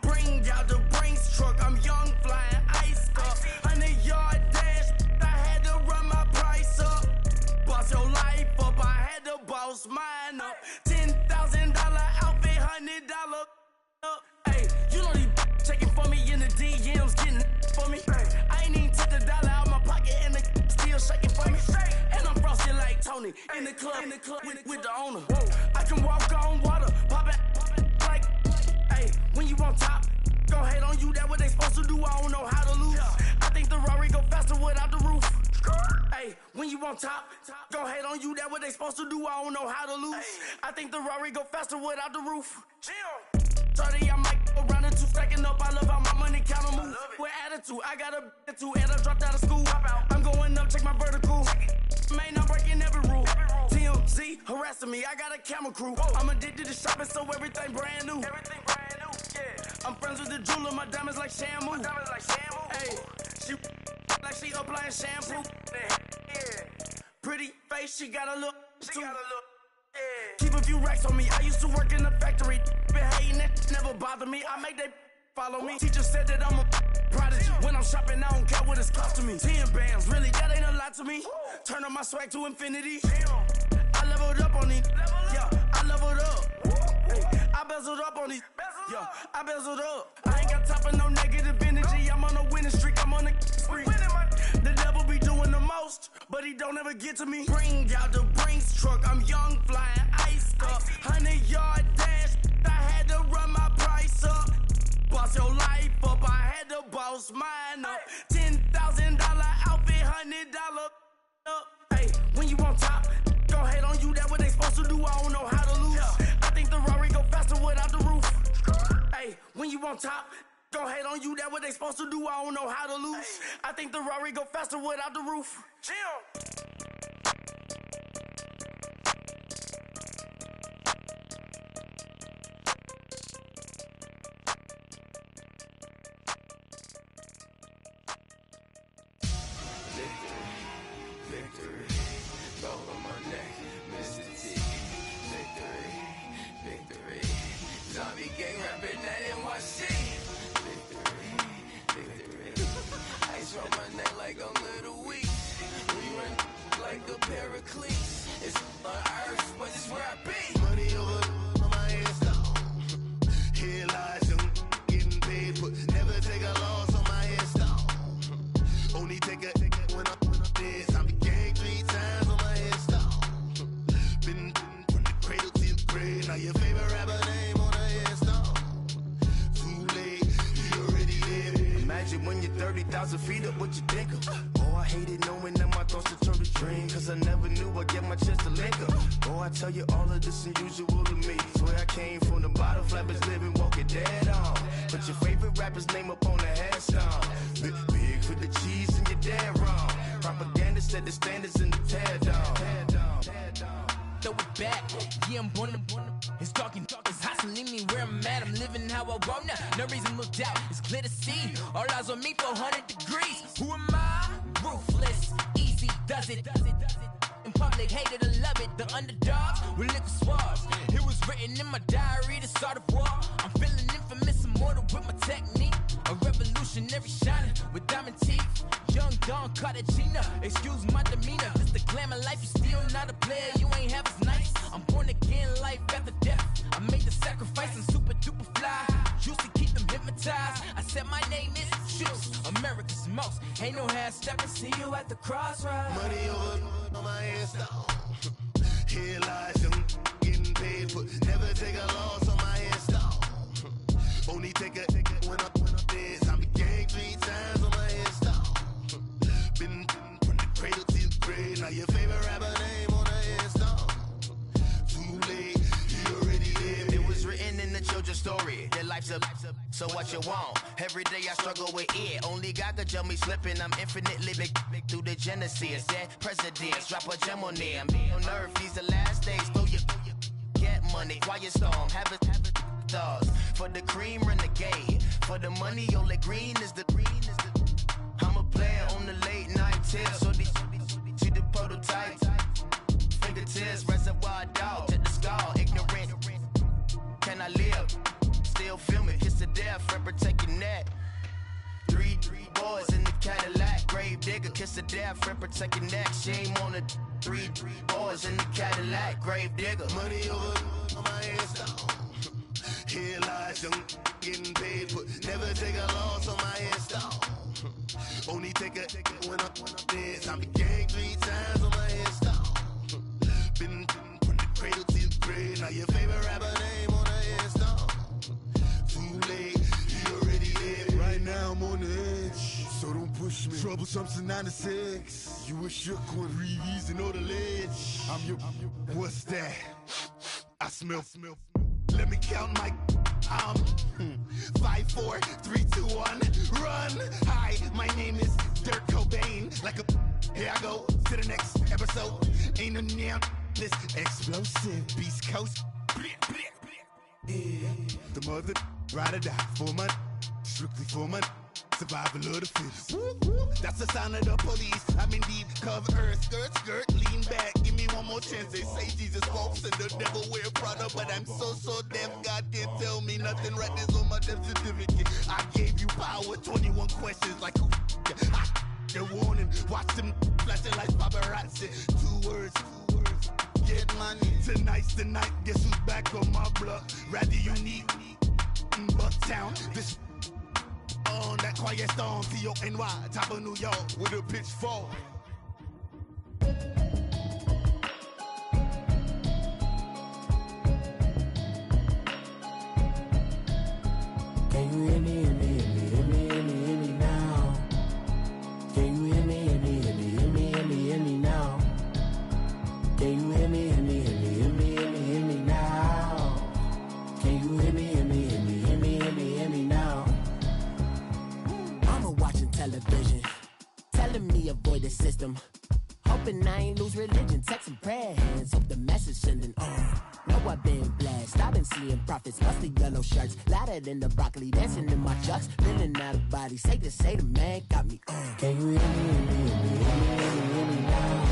Bring out the Brinks truck, I'm young, flying ice up. 100-yard dash, I had to run my price up. Boss your life up, I had to boss mine up. $10,000 outfit, $100 up. Hey, you know these checking for me in the DMs, getting for me. I ain't even took the dollar out my pocket and the still shaking for me. And I'm frosted like Tony in the club with the owner. I can walk on water, pop it like, hey, when you on top, go hate on you, that what they supposed to do, I don't know how to lose. I think the Rari go faster without the roof. Hey, when you on top, go hate on you, that what they supposed to do, I don't know how to lose. I think the Rari go faster without the roof. 30, I might go round and two, stacking up, I love how my money count on move. With attitude, I got a attitude, and I dropped out of school. I'm going up, check my vertical. Man, I'm breaking every rule. TMZ harassing me, I got a camera crew. I'm addicted to shopping, so everything brand new. I'm friends with the jeweler, my diamonds like Shamu. Hey, she like she applying shampoo. Pretty face, she got a look. Keep a few racks on me. I used to work in the factory. Been hating it, never bother me. I make they follow me. Teacher said that I'm a prodigy. When I'm shopping, I don't care what it's costing me. 10 bands, really, that ain't a lot to me. Turn on my swag to infinity. I leveled up on these. Yeah, I leveled up. Hey, I bezeled up on these. Yeah, I bezeled up. I ain't got time for no negative energy. I'm on a winning streak. I'm on a spree. The devil be doing the most, but he don't ever get to me. Bring out the Brinks truck. I'm young, flying ice up. 100-yard dash. I had to run my price up. Boss your life up. I had to boss mine up. $10,000 outfit, $100 up. Hey, when you on top, go hate on you. That what they supposed to do. I don't know how to lose. I think the Rari go faster without the roof. Hey, when you on top, go hate on you. That what they supposed to do. I don't know how to lose. I think the Rari go faster without the roof. Victory, gold on my neck, Mr. T. Victory, zombie gang rapping that NYC. Victory, ice on my neck like a little weak. We run like a paraclete. It's on earth, but it's where I be. Money over on my head stone. Here lies young, getting paid, but never take a loss on my headstone. Only take a when I'm dead. Zombie gang 3 times on my headstone. Been from the cradle to the grave. Now your favorite rapper name on a headstone. Too late, you already there. Imagine when you're 30,000 feet up, what you think of? Oh, I hated knowing that my thoughts would turn to dream. Cause I never knew I'd get my chance to link up. Oh, I tell you all of this unusual to me. Swear I came from the bottom, flappers living, walking dead on. Put your favorite rapper's name up on the headstone. Big for the cheese and you're dead wrong. Propaganda set the standards in the tear down. Throw it back, yeah, I'm born it's talking, it's hot, so leave me where I'm at. I'm living how I want now, no reason to look out, it's clear to see. All eyes on me, 400 degrees. Who am I? Ruthless, easy, does it. In public, hated or love it. The underdogs with liquor swabs. It was written in my diary to start a war. I'm feeling infamous, immortal with my technique. A revolutionary shining with diamond teeth. Young Don Cartagena, excuse my demeanor. This the glamour life, you still not a player, you ain't half as nice. I'm born again, life after death. I made the sacrifice, I'm super duper fly. Used to keep them hypnotized. I said my name is Shoes, America's most. Ain't no half stepping, see you at the crossroads. Money over on my headstone. Here lies young, getting paid, but never take a loss on my headstone. Only take a when I'm dead. Zombie gang 3 times on my headstone. Been from the cradle to the grave. Now your favorite rapper name on a headstone. Too late, you already there. It was written in the children's story. Their life's up, so what you want? Every day I struggle with it. Only God could jump me slipping. I'm infinitely big through the genesis. Dead presidents, drop a gem on them. On earth, these the last days. Throw your get money, quiet storm, have it thoughts. For the cream, renegade. For the money, only green is the I'm a player on the late night tip. So these see the prototype. Fingertips, reservoir dog, check the skull. Ignorant, can I live? Still feel me, kiss the friend, protect your neck. Three boys in the Cadillac, grave digger, kiss the death, friend, protect your neck. Shame on the three boys in the Cadillac, grave digger. Money over on my hands down. Here lies young getting paid, but never take a loss on my hands down. Only take a when I'm dead. Time to gang 3 times on my hands down. Been from the cradle to the grave. Now your favorite rapper name on the hands down. Too late, he already dead. Right now I'm on the edge, so don't push me. Troublesome to 96. You a shook one, reason or the ledge. I'm your. What's that? I smell. Let me count my. 5, 4, 3, 2, 1, run. Hi, my name is Dirk Cobain. Like a. Here I go to the next episode. Ain't no damn this explosive Beast Coast. Yeah. The mother ride or die for my. Strictly for my. Survival of the fittest. That's the sign of the police. I'm in deep cover earth. Skirt, lean back. Give me one more chance. They say Jesus walks and the devil wear Prada, but I'm so deaf. God can't tell me nothing. Right there's on my death certificate. I gave you power. 21 questions like who? The warning. Watch them flashing like paparazzi. 2 words. Get money. Tonight's the night. Guess who's back on my block? Rather unique. Bucktown. This. On that quiet storm, T-O-N-Y, top of New York, with a pitchfork. Can you hear me, hear me, hear me, hear me, hear me, hear me now? Can you hear me, hear me, hear me, hear me, hear me, hear me now? Can you hear me, hear me, hear me, hear me, hear me, hear me now? Can you hear me, hear me, hear me, hear me, hear me, hear me now? Watching television, telling me avoid the system. Hoping I ain't lose religion. Texting prayer hands, hope the message sending. Know I've been blessed. I've been seeing prophets, mostly yellow shirts, louder than the broccoli, dancing in my chucks, feeling out of body. Say the man got me. Can you hear me, hear me, hear me, hear me, hear me now?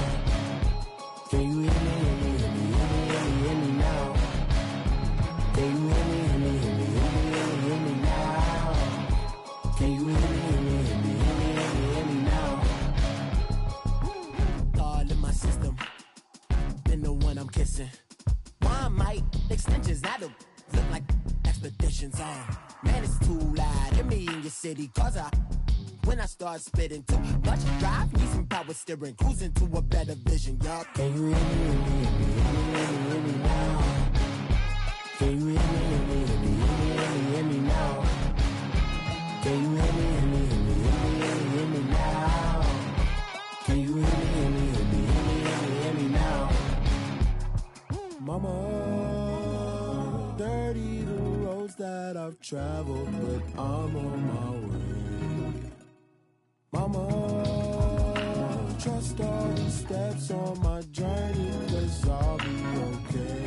Can you hear me, hear me, hear me, hear me, hear me now? Can you hear me, hear me, hear me, hear me, hear me now? Can you hear me? I'm kissing. One might extensions that'll look like expeditions on. Man, it's too loud. Hear me in your city, cause when I start spitting too much drive, need some power steering, cruising to a better vision, y'all. Can you hear me, hear me, hear me, hear me, hear me now? Can you hear me, hear me, hear me, hear me, hear me now? Can you hear me, hear me, hear me, hear me, hear me now? Can you hear me, hear me, hear me, hear me now? Mama, dirty the roads that I've traveled, but I'm on my way. Mama, trust all the steps on my journey, 'cause I'll be okay.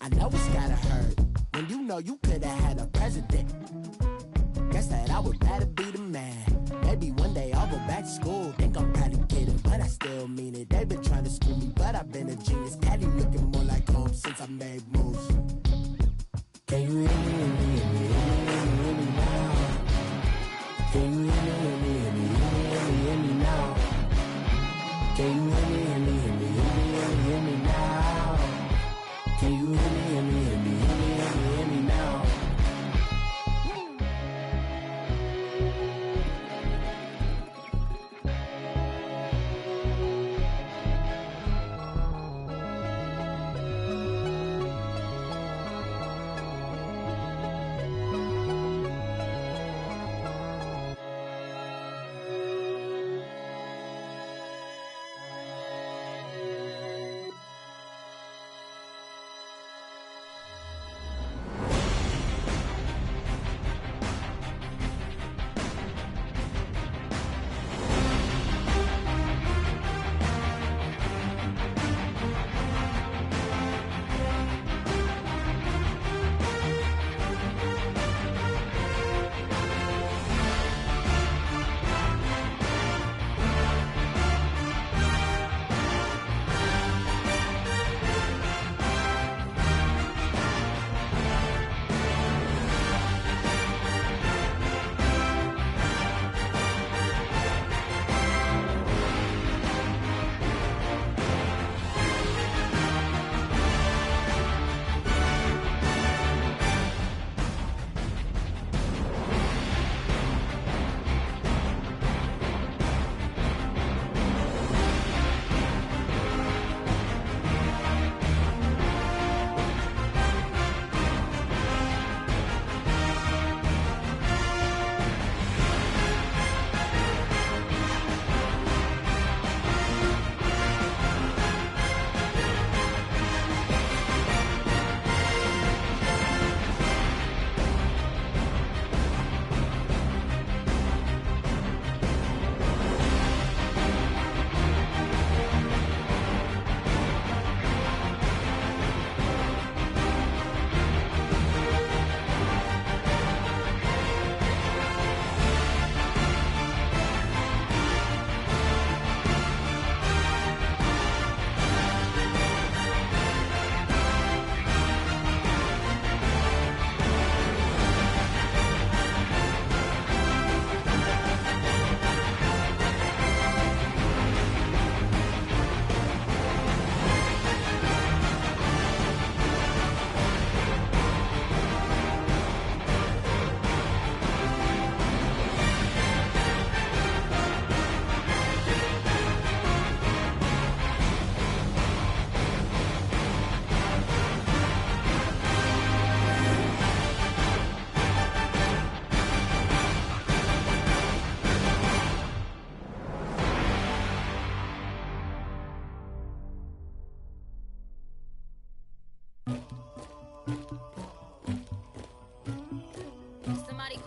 I know it's gotta hurt when you know you could've had a president. Guess that I would rather be the man. Maybe one day I'll go back to school. Think I'm probably kidding, but I still mean it. They've been trying to screw me, but I've been a genius. Caddy looking more like home since I made moves. Can you hear me, hear me, hear me, hear me, hear me now? Can you hear me, hear me, hear me, hear me, hear me now? Can you hear me, hear me, hear me, hear me, hear me now? Can you hear me, hear me, hear me, hear me, hear me now?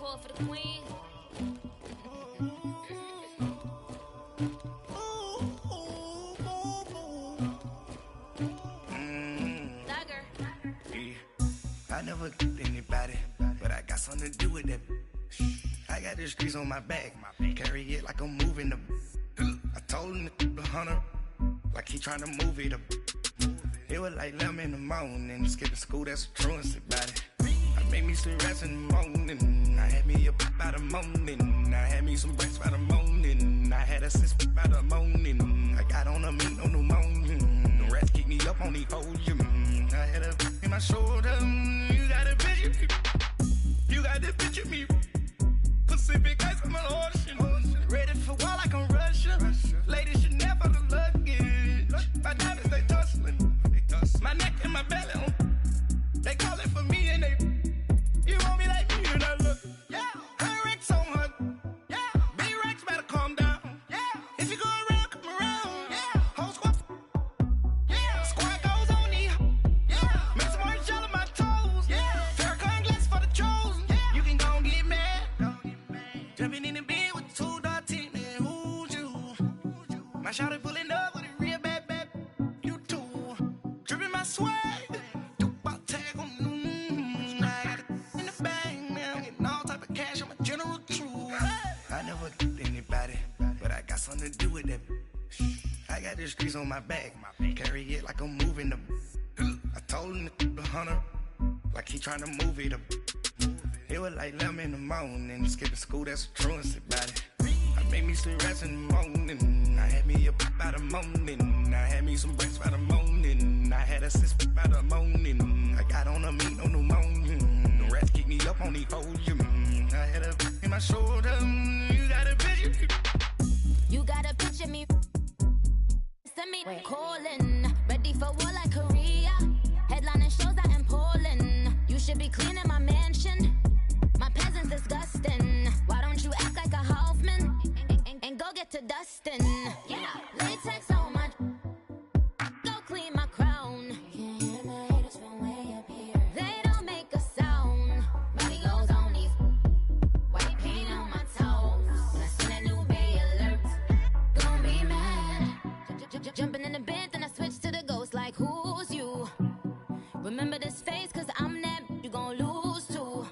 pour for the queen. I never killed anybody, but I got something to do with that. I got the streets on my back, carry it like I'm moving the. I told him the hunter, like he trying to move it up. It was like 11 in the morning, skipping school, that's a truancy about it. I made me some rest in the morning, I had me up by the morning, I had me some breaks by the morning, I had a sis by the morning, I got on a meat, no pneumonia, the rats keep me up on the podium, I had a in my shoulder, you got a picture me, you got to picture me, Pacific ice on my ocean, ready for war like I'm Russia, ladies should never the luggage, my diamonds they tussling, my neck and my belly on, they calling for me and they, you want me like me and I look, yeah, her Rex on her, yeah, B-Rex better calm down, yeah, if you go around, come around, yeah, whole squad, yeah, squad goes on the, yeah, make some orange gel on my toes, yeah, Farrakhan glass for the chosen, yeah, you can go and get mad, jumping in the bed with 2 dark teeth, man, who's you, my shawty pulling up with a real bad, you too, dripping my swag, something to do with that. I got the streets on my back, carry it like I'm moving the. I told him the hunter, like he trying to move it up. It was like 11 in the morning, skipping school, that's a truancy about it. I made me some rest in the morning, I had me up by the morning, I had me some breaks by the morning, I had a sis by the morning, I got on a meat, no pneumonia, the rats keep me up on the podium, I had a in my shoulder, you got a picture. You gotta picture me. Send me calling. Ready for war like Korea. Headlining shows out in Poland. You should be cleaning my mansion. My peasants disgusting. Why don't you act like a Hoffman and go get to dustin'? Yeah, latex on my. Go clean my crown. Can't hear the haters from way up here. They don't make a sound. Money goes on these. White paint on my toes. When I see that new Bay alert. Jumping in the bed, then I switch to the ghost like who's you? Remember this face, cause I'm that you gon' lose too.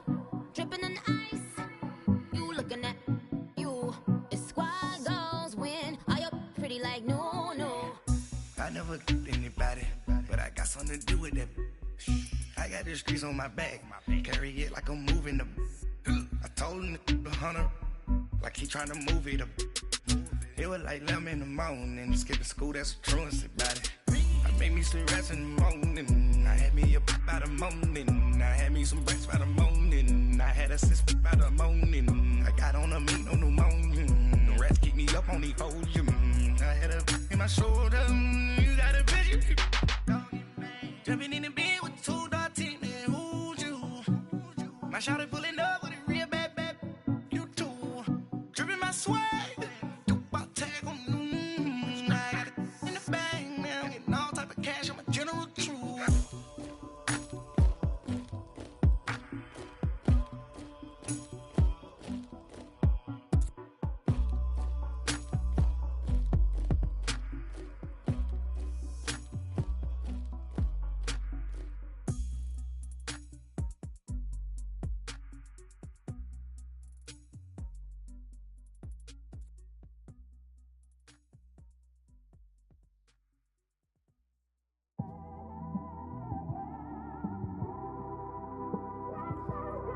Dripping in ice, you looking at you. It's squad goals win, are you pretty like no? I never killed anybody, but I got something to do with that. I got the streets on my back, carry it like I'm moving the. I told him the hunter, like he trying to move it up. It was like 11 in the morning, skipping school, that's a truancy about it. I made me some rest in the morning, I had me up by the morning, I had me some breaks by the morning, I had a sis by the morning, I got on a meat, no pneumonia, the rats keep me up on the podium, I had a in my shoulder, you got a picture, jumping in the bed with 2 dark teeth, man, who's you? My shawty pulling up with a real bad, you too, dripping my swag.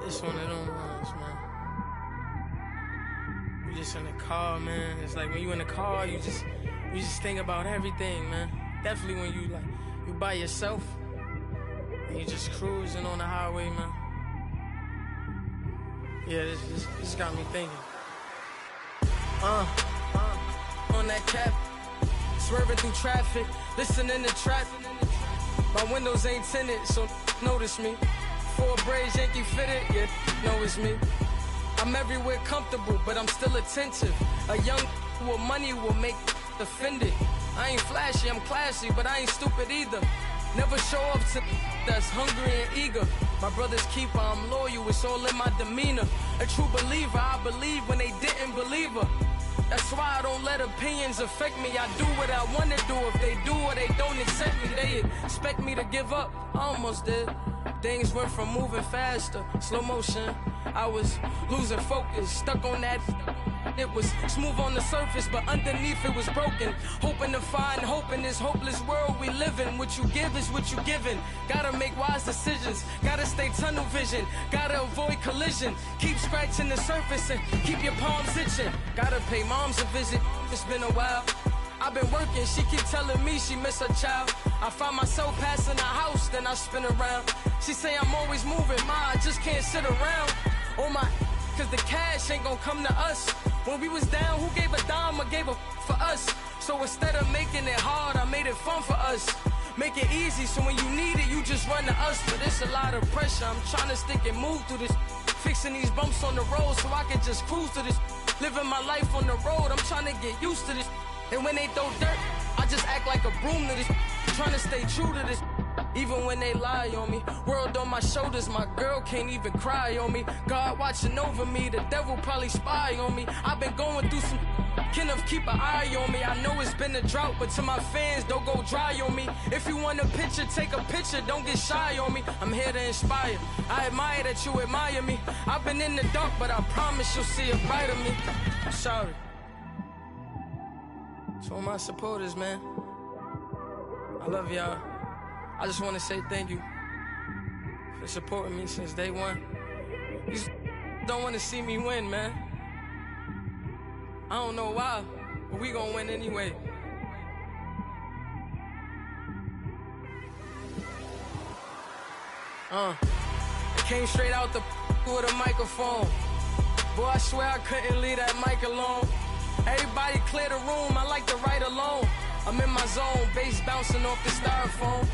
It's one of them ones, man. You just in the car, man. It's like when you in the car, you just think about everything, man. Definitely when you by yourself and you just cruising on the highway, man. Yeah, this got me thinking. On that cap, swerving through traffic, listening to trap. My windows ain't tinted, so notice me. 4 braids, Yankee fitted, yeah, know it's me. I'm everywhere comfortable, but I'm still attentive. A young with money will make offended. I ain't flashy, I'm classy, but I ain't stupid either. Never show up to that's hungry and eager. My brother's keeper, I'm loyal, it's all in my demeanor. A true believer, I believe when they didn't believe her. That's why I don't let opinions affect me. I do what I want to do. If they do or they don't accept me, they expect me to give up. I almost did. Things went from moving faster, slow motion. I was losing focus, stuck on that. It was smooth on the surface, but underneath it was broken. Hoping to find hope in this hopeless world we live in. What you give is what you given. Gotta make wise decisions. Gotta stay tunnel vision. Gotta avoid collision. Keep scratching the surface and keep your palms itching. Gotta pay moms a visit. It's been a while. I've been working, she keep telling me she miss her child. I find myself passing the house, then I spin around. She say I'm always moving, ma, I just can't sit around. Oh my, cause the cash ain't gonna come to us. When we was down, who gave a dime or gave a for us? So instead of making it hard, I made it fun for us. Make it easy, so when you need it, you just run to us. But it's a lot of pressure, I'm trying to stick and move through this. Fixing these bumps on the road so I can just cruise to this. Living my life on the road, I'm trying to get used to this. And when they throw dirt, I just act like a broom to this. Trying to stay true to this. Even when they lie on me. World on my shoulders, my girl can't even cry on me. God watching over me, the devil probably spy on me. I've been going through some. Kenneth, keep an eye on me. I know it's been a drought, but to my fans, don't go dry on me. If you want a picture, take a picture, don't get shy on me. I'm here to inspire. I admire that you admire me. I've been in the dark, but I promise you'll see a brighter me. I'm sorry. To all my supporters, man, I love y'all. I just want to say thank you for supporting me since day one. You just don't want to see me win, man. I don't know why, but we gonna win anyway. I came straight out the with a microphone. Boy, I swear I couldn't leave that mic alone. Everybody clear the room, I like to write alone. I'm in my zone, bass bouncing off the styrofoam.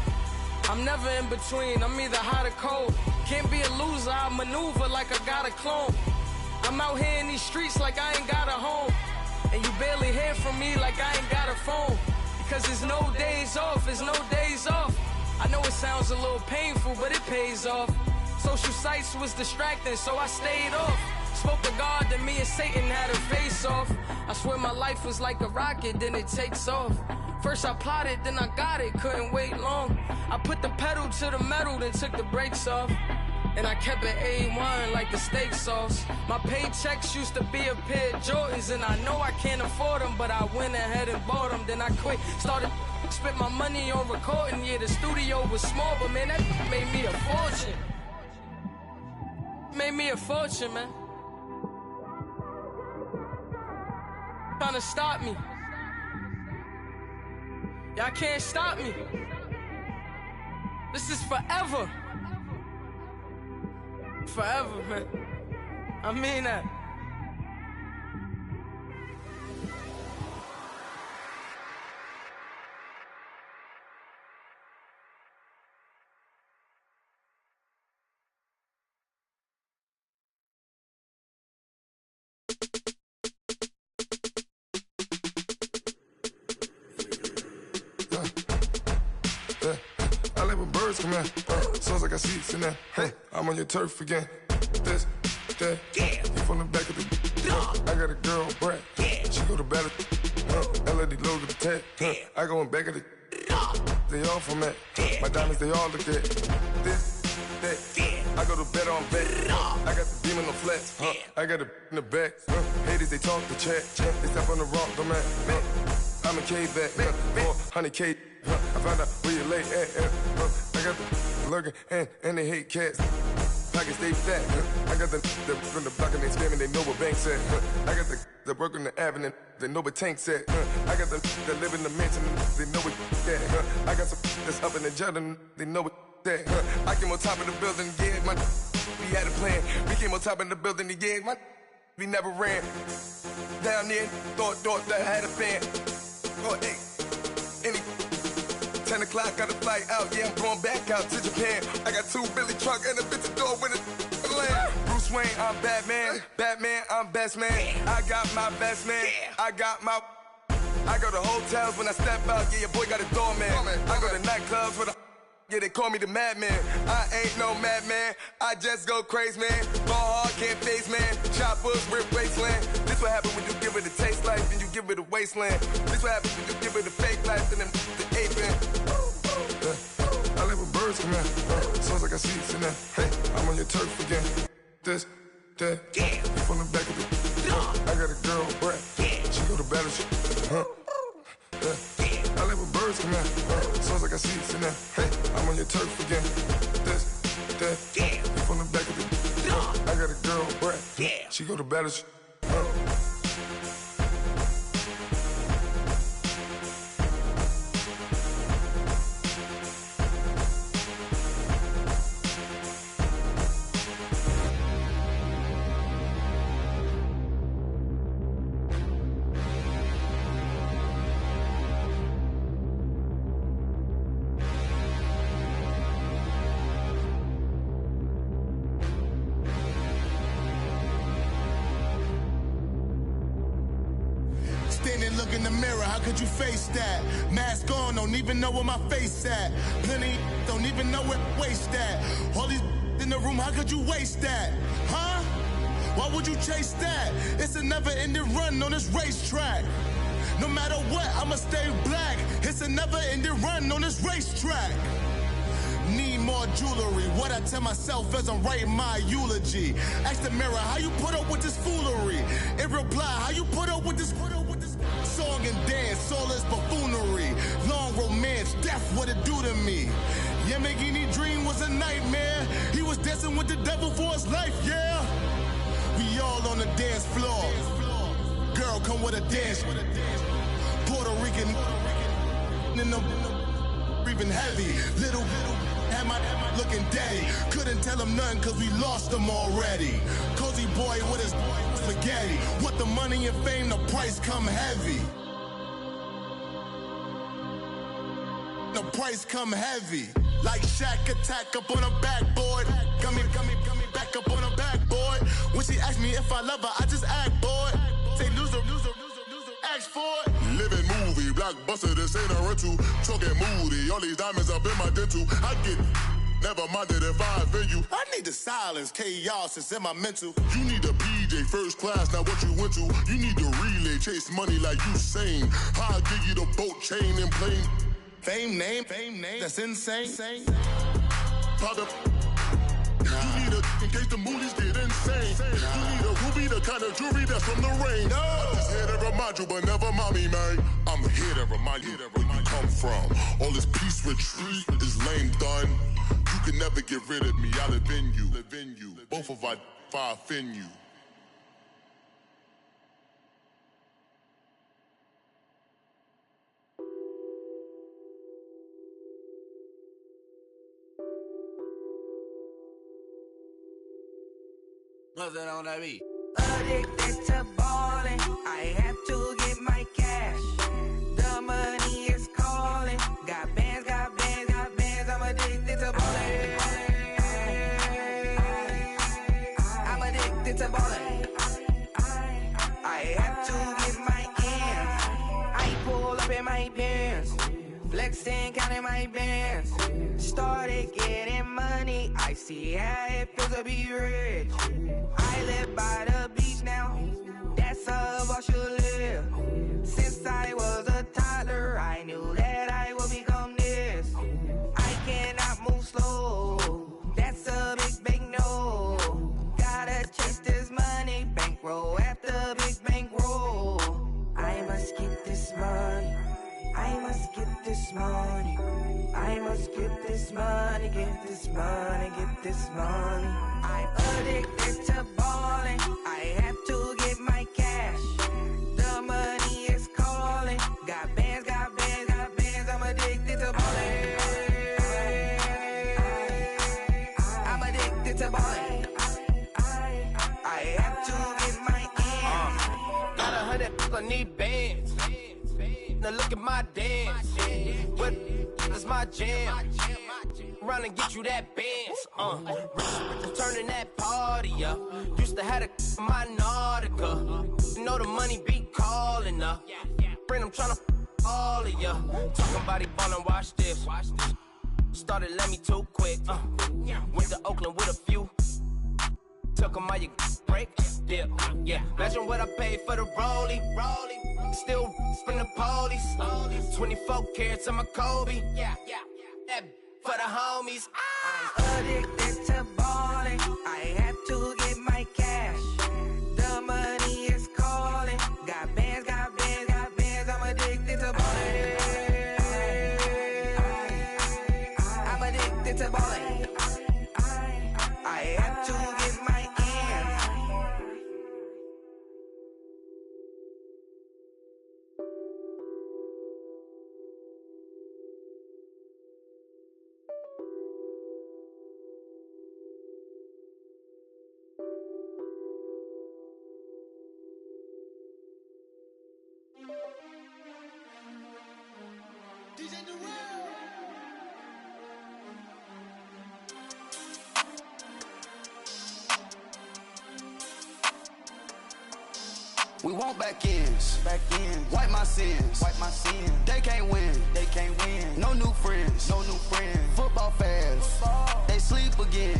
I'm never in between, I'm either hot or cold. Can't be a loser, I maneuver like I got a clone. I'm out here in these streets like I ain't got a home. And you barely hear from me like I ain't got a phone. Because there's no days off, there's no days off. I know it sounds a little painful, but it pays off. Social sites was distracting, so I stayed off. Spoke to God, then me and Satan had a face off. I swear my life was like a rocket, then it takes off. First I plotted, then I got it, couldn't wait long. I put the pedal to the metal, then took the brakes off. And I kept it A1 like the steak sauce. My paychecks used to be a pair of Jordans, and I know I can't afford them, but I went ahead and bought them. Then I quit, started spent my money on recording. Yeah, the studio was small, but man, that made me a fortune. Made me a fortune, man. Trying to stop me. Y'all can't stop me. This is forever. Forever, man. I mean that. I like when birds come in. Sounds like I see seats in there. Hey, I'm on your turf again. This, that, yeah. You from the back of the. I got a girl, Brad. Yeah. She go to battle. LED logo the tag. I go in back of the. They all from that. My diamonds, they all look at. This, that. I go to bed on bed. I got the beam in the flats. I got it in the back. Haters, they talk the chat. They step on the rock, the man. I'm a K-back. 400K. I found out where you lay at. I got the lurking and they hate cats. Pockets stay fat. I got the from the block and they scamming, they know what banks at. I got the work on the avenue, they know what tanks at. I got the live in the mansion, they know what that. I got some that's up in the Jordan, they know what that. I came on top of the building, yeah, my we had a plan. We came on top of the building, yeah, my we never ran. Down there, thought that I had a fan. Oh, hey, any 10 o'clock, got a flight out, yeah, I'm going back out to Japan. I got 2 Billy truck and a bitch door with a land. Bruce Wayne, I'm Batman. Batman, I'm best man. I got my best man. I got my. I go to hotels when I step out, yeah, your boy got a doorman. I go to nightclubs with a. Yeah, they call me the madman. I ain't no madman. I just go crazy, man. Ball hard, can't face, man. Choppers, rip wasteland. This what happen when you give it a taste life and you give it a wasteland. This what happen when you give it a fake life and then the aping. I live with birds come in. Sounds like I see it in there. Hey, I'm on your turf again. This, that, yeah. From the back of the. I got a girl, Brett. Yeah. She go to battle. I live with birds come in. Sounds like I see it in there. Hey, I'm on your turf again. This, that, yeah. From the back of the. I got a girl, Brett. Yeah. She go to battle. Look in the mirror, how could you face that? Mask on, don't even know where my face at. Plenty, don't even know where waste at. All these in the room, how could you waste that? Huh? Why would you chase that? It's a never-ending run on this racetrack. No matter what, I'ma stay black. It's a never-ending run on this racetrack. Need more jewelry, what I tell myself as I'm writing my eulogy. Ask the mirror, how you put up with this foolery? In reply, how you put up with this song and dance, all this buffoonery. Long romance, death, what it do to me? Yamagini dream was a nightmare. He was dancing with the devil for his life, yeah. We all on the dance floor. Girl, come with a dance. Puerto Rican in the breathing heavy. Little had my looking daddy. Couldn't tell him nothing cause we lost him already. Cozy boy with his spaghetti. With the money and fame, the price come heavy. The price come heavy. Like Shaq attack up on a backboard. Gummy, back up on a backboard. When she asked me if I love her, I just act bored. Say loser, ask for it. Living movie, blockbuster, this ain't a rental. Talking moody, all these diamonds up in my dental. I get never minded if I offend you. I need the silence, chaos, it's in my mental. You need a PJ, first class, not what you went to. You need the relay, chase money like you sane. I'll give you the boat, chain, and plane. Fame name, that's insane. Pop up. You need a, in case the movies get insane. You need a ruby, the kind of jewelry that's from the rain. I'm just here to remind you, but never mind me, man. I'm here to remind you where you come from. All this peace retreat is lame done. You can never get rid of me, I live in you. Both of us, if I offend you. What's that on that beat? Addicted to ballin', I have to get my cash. The money is calling. Got bands, I'm addicted to ballin'. I'm addicted to ballin'. I have to get my ends. I pull up in my pants, flexing, counting my bands. Started getting money, I see how it feels to be rich. I live by the beach now, that's how I should live. Since I was a toddler, I knew that I would become this. I cannot move slow, that's a big no. Gotta chase this money, bankroll after big bankroll. I must get this money, I must get this money. I must get this money, get this money, get this money. I'm addicted to ballin', I have to get my cash. The money is calling. Got bands, I'm addicted to ballin'. I'm addicted to ballin'. I have to get my ends. Got 100, I need bands. Now look at my dance. What is my jam? Run and get you that bands. Turning that party up. Used to have a my Nautica. You know the money be calling up. Friend, I'm tryna all of ya. Talking about he ballin', watch this. Started let me too quick. Went to Oakland with a few. Took 'em all you break. Yeah. Imagine what I paid for the rollie. Still from the police. 24 carats on my Kobe. That for the homies. I'm addicted to balling. I have to get my cash. The money is calling. Got bands, got bands, got bands. I'm addicted to balling. I'm addicted to balling. I have to get my ends. We want back ends. Wipe my sins. They can't win. No new friends. Football fans. They sleep again.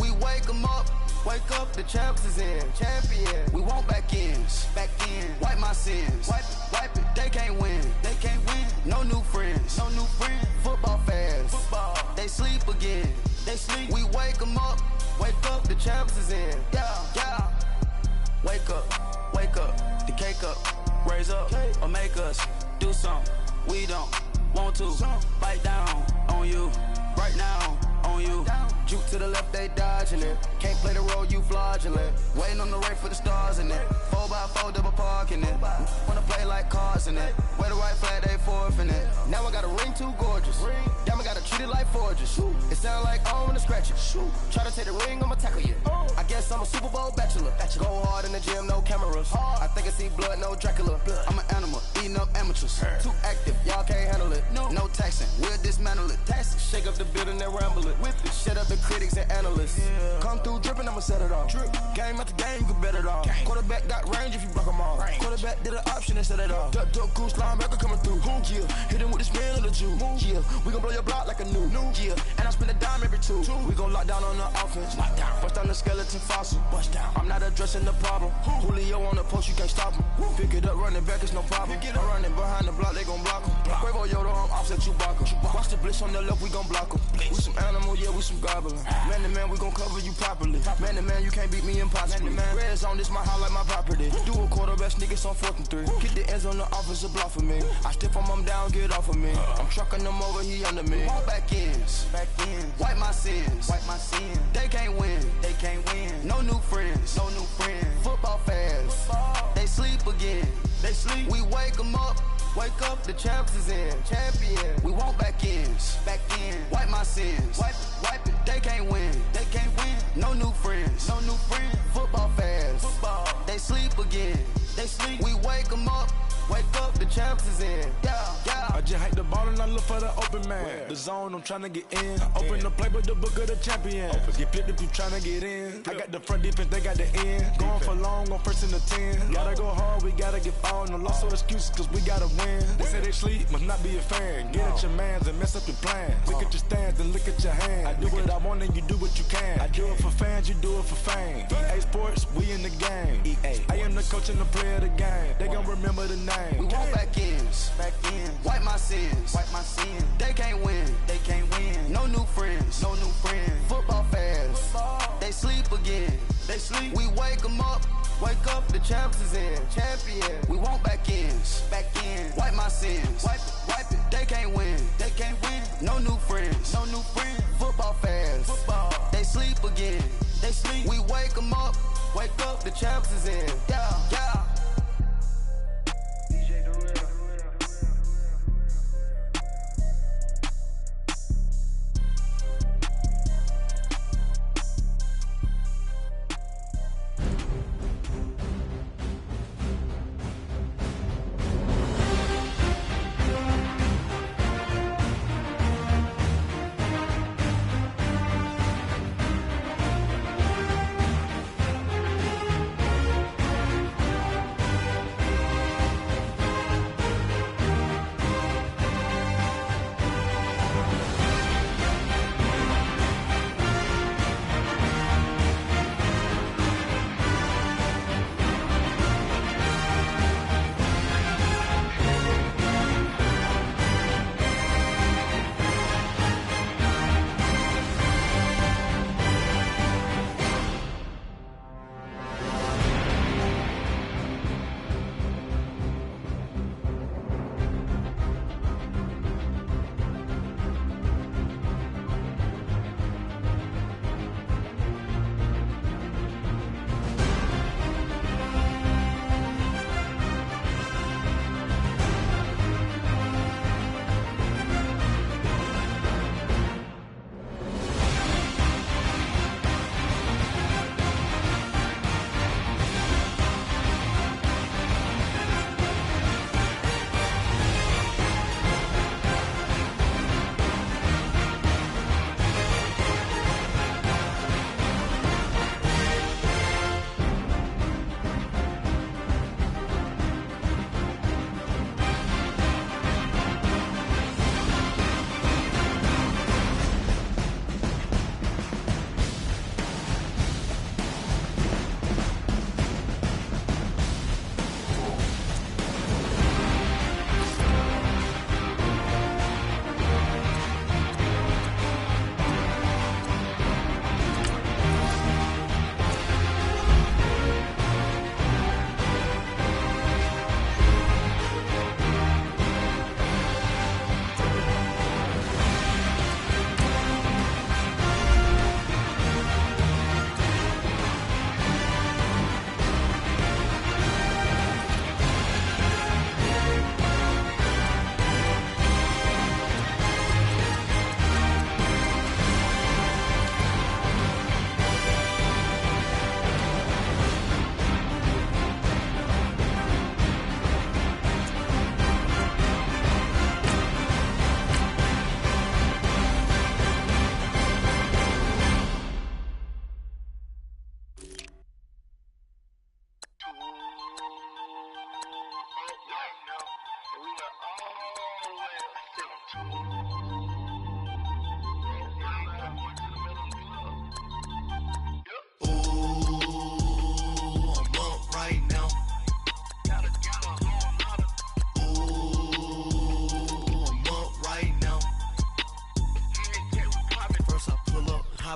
We wake them up. Wake up, the champs is in. Champion. We want back ends. Wipe my sins. Wipe it. They can't win. No new friends. Football fans. They sleep again. We wake them up. Wake up, the champs is in. Yeah. Wake up, the cake up, raise up, or make us do something we don't want to. Bite down on you, right now on you. Juke to the left, they dodging it. Can't play the role, you fraudulent. Waiting on the race for the stars in it. 4x4 double parking it. Wanna play like cars in it. Wear the white flag, they forfeit it. Now I got a ring too gorgeous. Damn, I gotta treat it like forges. It sound like I wanna scratch it. Try to take the ring, I'ma tackle you. I guess I'm a Super Bowl bachelor. Go hard in the gym, no cameras. I think I see blood, no Dracula. I'm an animal, eating up amateurs. Too active, y'all can't handle it. No taxing, we'll dismantle it. Shake up the building and ramble it. Whip it, shut up the critics and analysts. Come through dripping, I'ma set it off. Game after game, you can bet it off. Quarterback got range if you block them off. Quarterback did an option and set it off. Duck goose linebacker coming through. Yeah, hit him with the spin of the Jew. Yeah, we gon' blow your block like a new. Yeah, and I spend a dime every two. We gon' lock down on the offense. Bust down the skeleton fossil. I'm not addressing the problem. Julio on the post, you can't stop him. Pick it up, running back, it's no problem. I'm running behind the block, they gon' block him. Quavo Yoda, I'm offset Chewbacca. Watch the blitz on the left, we gon' block him. We some animal, yeah, we some goblin. Man to man, we gon' cover you properly. Man to man, you can't beat me impossibly. Red zone, this my house like my property. Do a quarterback sneak, it's on 4th and 3. Get the ends on the offensive block for me. I stiff him down, get off of me. I'm trucking them over, he under me. Walk back ends. Wipe my sins. They can't win. No new friends. Football fans. They sleep again. We wake them up. Wake up, the champs is in. Champion. We want back ends. Wipe my sins. Wipe it. They can't win. No new friends. Football fans. They sleep again. We wake them up. Wake up, the champs is in. Yeah. I just hate the ball and I look for the open man. The zone, I'm tryna get in. Open the playbook, the book of the champion. Get flipped if you tryna get in. I got the front defense, they got the end. Going for long, on 1st and the 10. Gotta go hard, we gotta get all. No loss or excuses, cause we gotta win. They say they sleep, must not be a fan. Get at your mans and mess up your plans. Look at your stands and look at your hands. I do what I want and you do what you can. I do it for fans, you do it for fame. EA Sports, we in the game. I am the coach and the player of the game. They gon' remember the name. We want back ends. Wipe my sins. They can't win. No new friends. Football fans. They sleep again. We wake them up. Wake up, the champs is in. Champion. We want back ends. Wipe my sins. Wipe it. They can't win. No new friends. Football fans. They sleep again. We wake them up. Wake up, the champs is in. Yeah.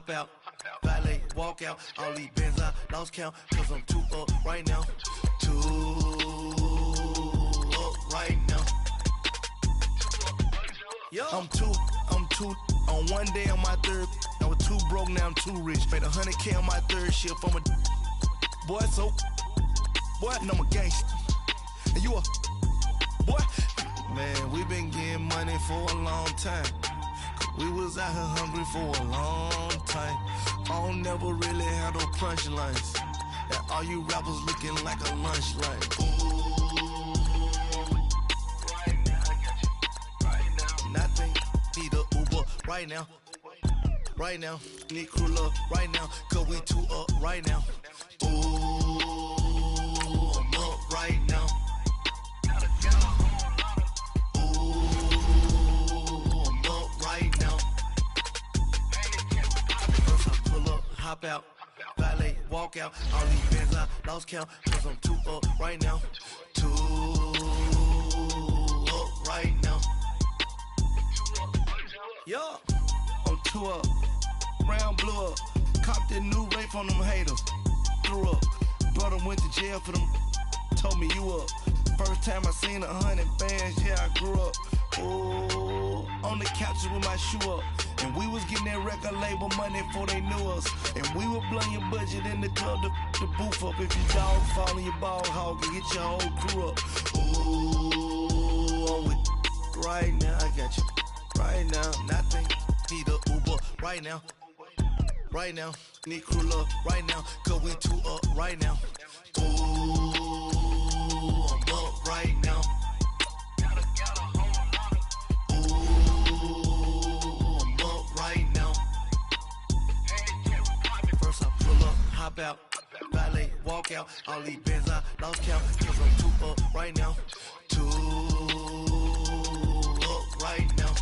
hop out, valet, walk out. All these bands I lost count, cause I'm too up right now. Too up right now. I'm too on one day on my third. I was too broke, now I'm too rich. Made 100K on my third shift. I'm a boy, so boy, and I'm a gangster. And you a boy. Man, we been getting money for a long time. We was out here hungry for a long time. I don't never really have no punchlines. And all you rappers looking like a lunch line. Nothing, need a Uber right now. Right now, need crew love right now. Cause we too up right now. Ooh, I'm up right now. Hop out, valet, walk out. All these bands I lost count, cause I'm too up right now. Too up right now. Yo, I'm too up. Round blew up. Copped that new rape on them haters. Threw up. Brother went to jail for them. Told me you up. First time I seen 100 bands, yeah, I grew up. Ooh, on the couches with my shoe up. And we was getting that record label money before they knew us. And we were blowing your budget in the club to boof up. If your dog fall in your ball hog and get your whole crew up. Ooh, I'm with right now. I got you right now. Nothing, need a Uber right now. Right now, need crew love right now. Cause we too up right now. Ooh, I'm up right now. Hop out, valet, walk out. All these bands I lost count, cause I'm too up right now. Too up right now.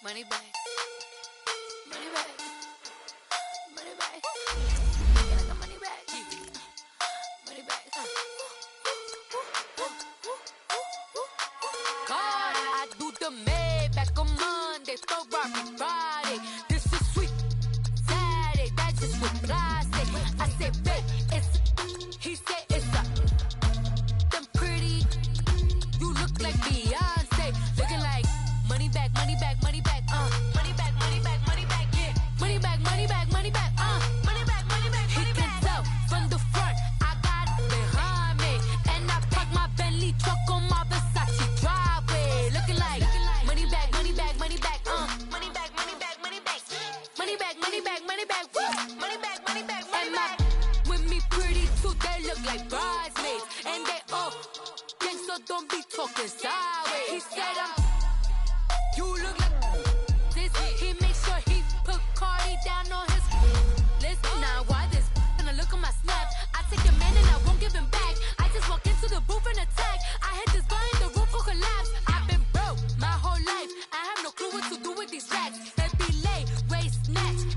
Money back. Money back. Money back. Get like a money back. Money back. the Maybach on Monday, Ferrari Friday. This is sweet Saturday, that's just what I say. I said, babe, it's he said it's a them pretty. You look like Beyonce, looking like money back, money back, money back, money back, money back, money back, yeah, money back, money back, money back, money back, money back. He can tell from the front, I got it behind me, and I park my Bentley truck on my Versace driveway, looking like money back, money back, money back, money back, money back, money back, money back, money back, money back, money back, money back, money back. With me pretty too, they look like bridesmaids, and they all gang, so don't be talking sideways. He said you look like this. He make sure he put Cardi down on his list. Now why this? Gonna look on my snap. I take your man and I won't give him back. I just walk into the booth and attack. I hit this guy in the roof will collapse. I've been broke my whole life. I have no clue what to do with these racks. Heavy lay, waist snatch,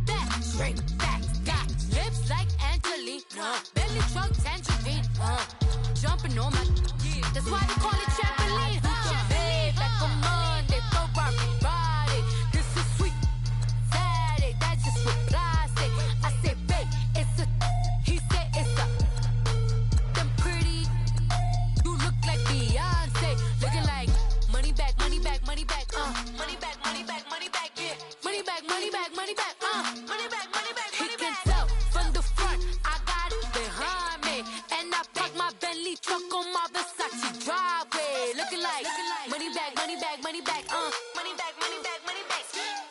back straight back. Got lips like Angelina, belly truck tangerine. Jumping on my, that's why they call it trampoline. Back on Monday, Ferrari Friday. This is sweet Saturday, that's just what I say. I say, babe, it's a, he said it's a, them pretty. You look like Beyonce, looking like money back, money back, money back, money back, money back, money back, yeah, money back, money back, money back, money back, money back. He can tell from the front, I got it behind me, and I park my Bentley truck on my Versace driveway, looking like money back, money back, money back, money back, money back, money back,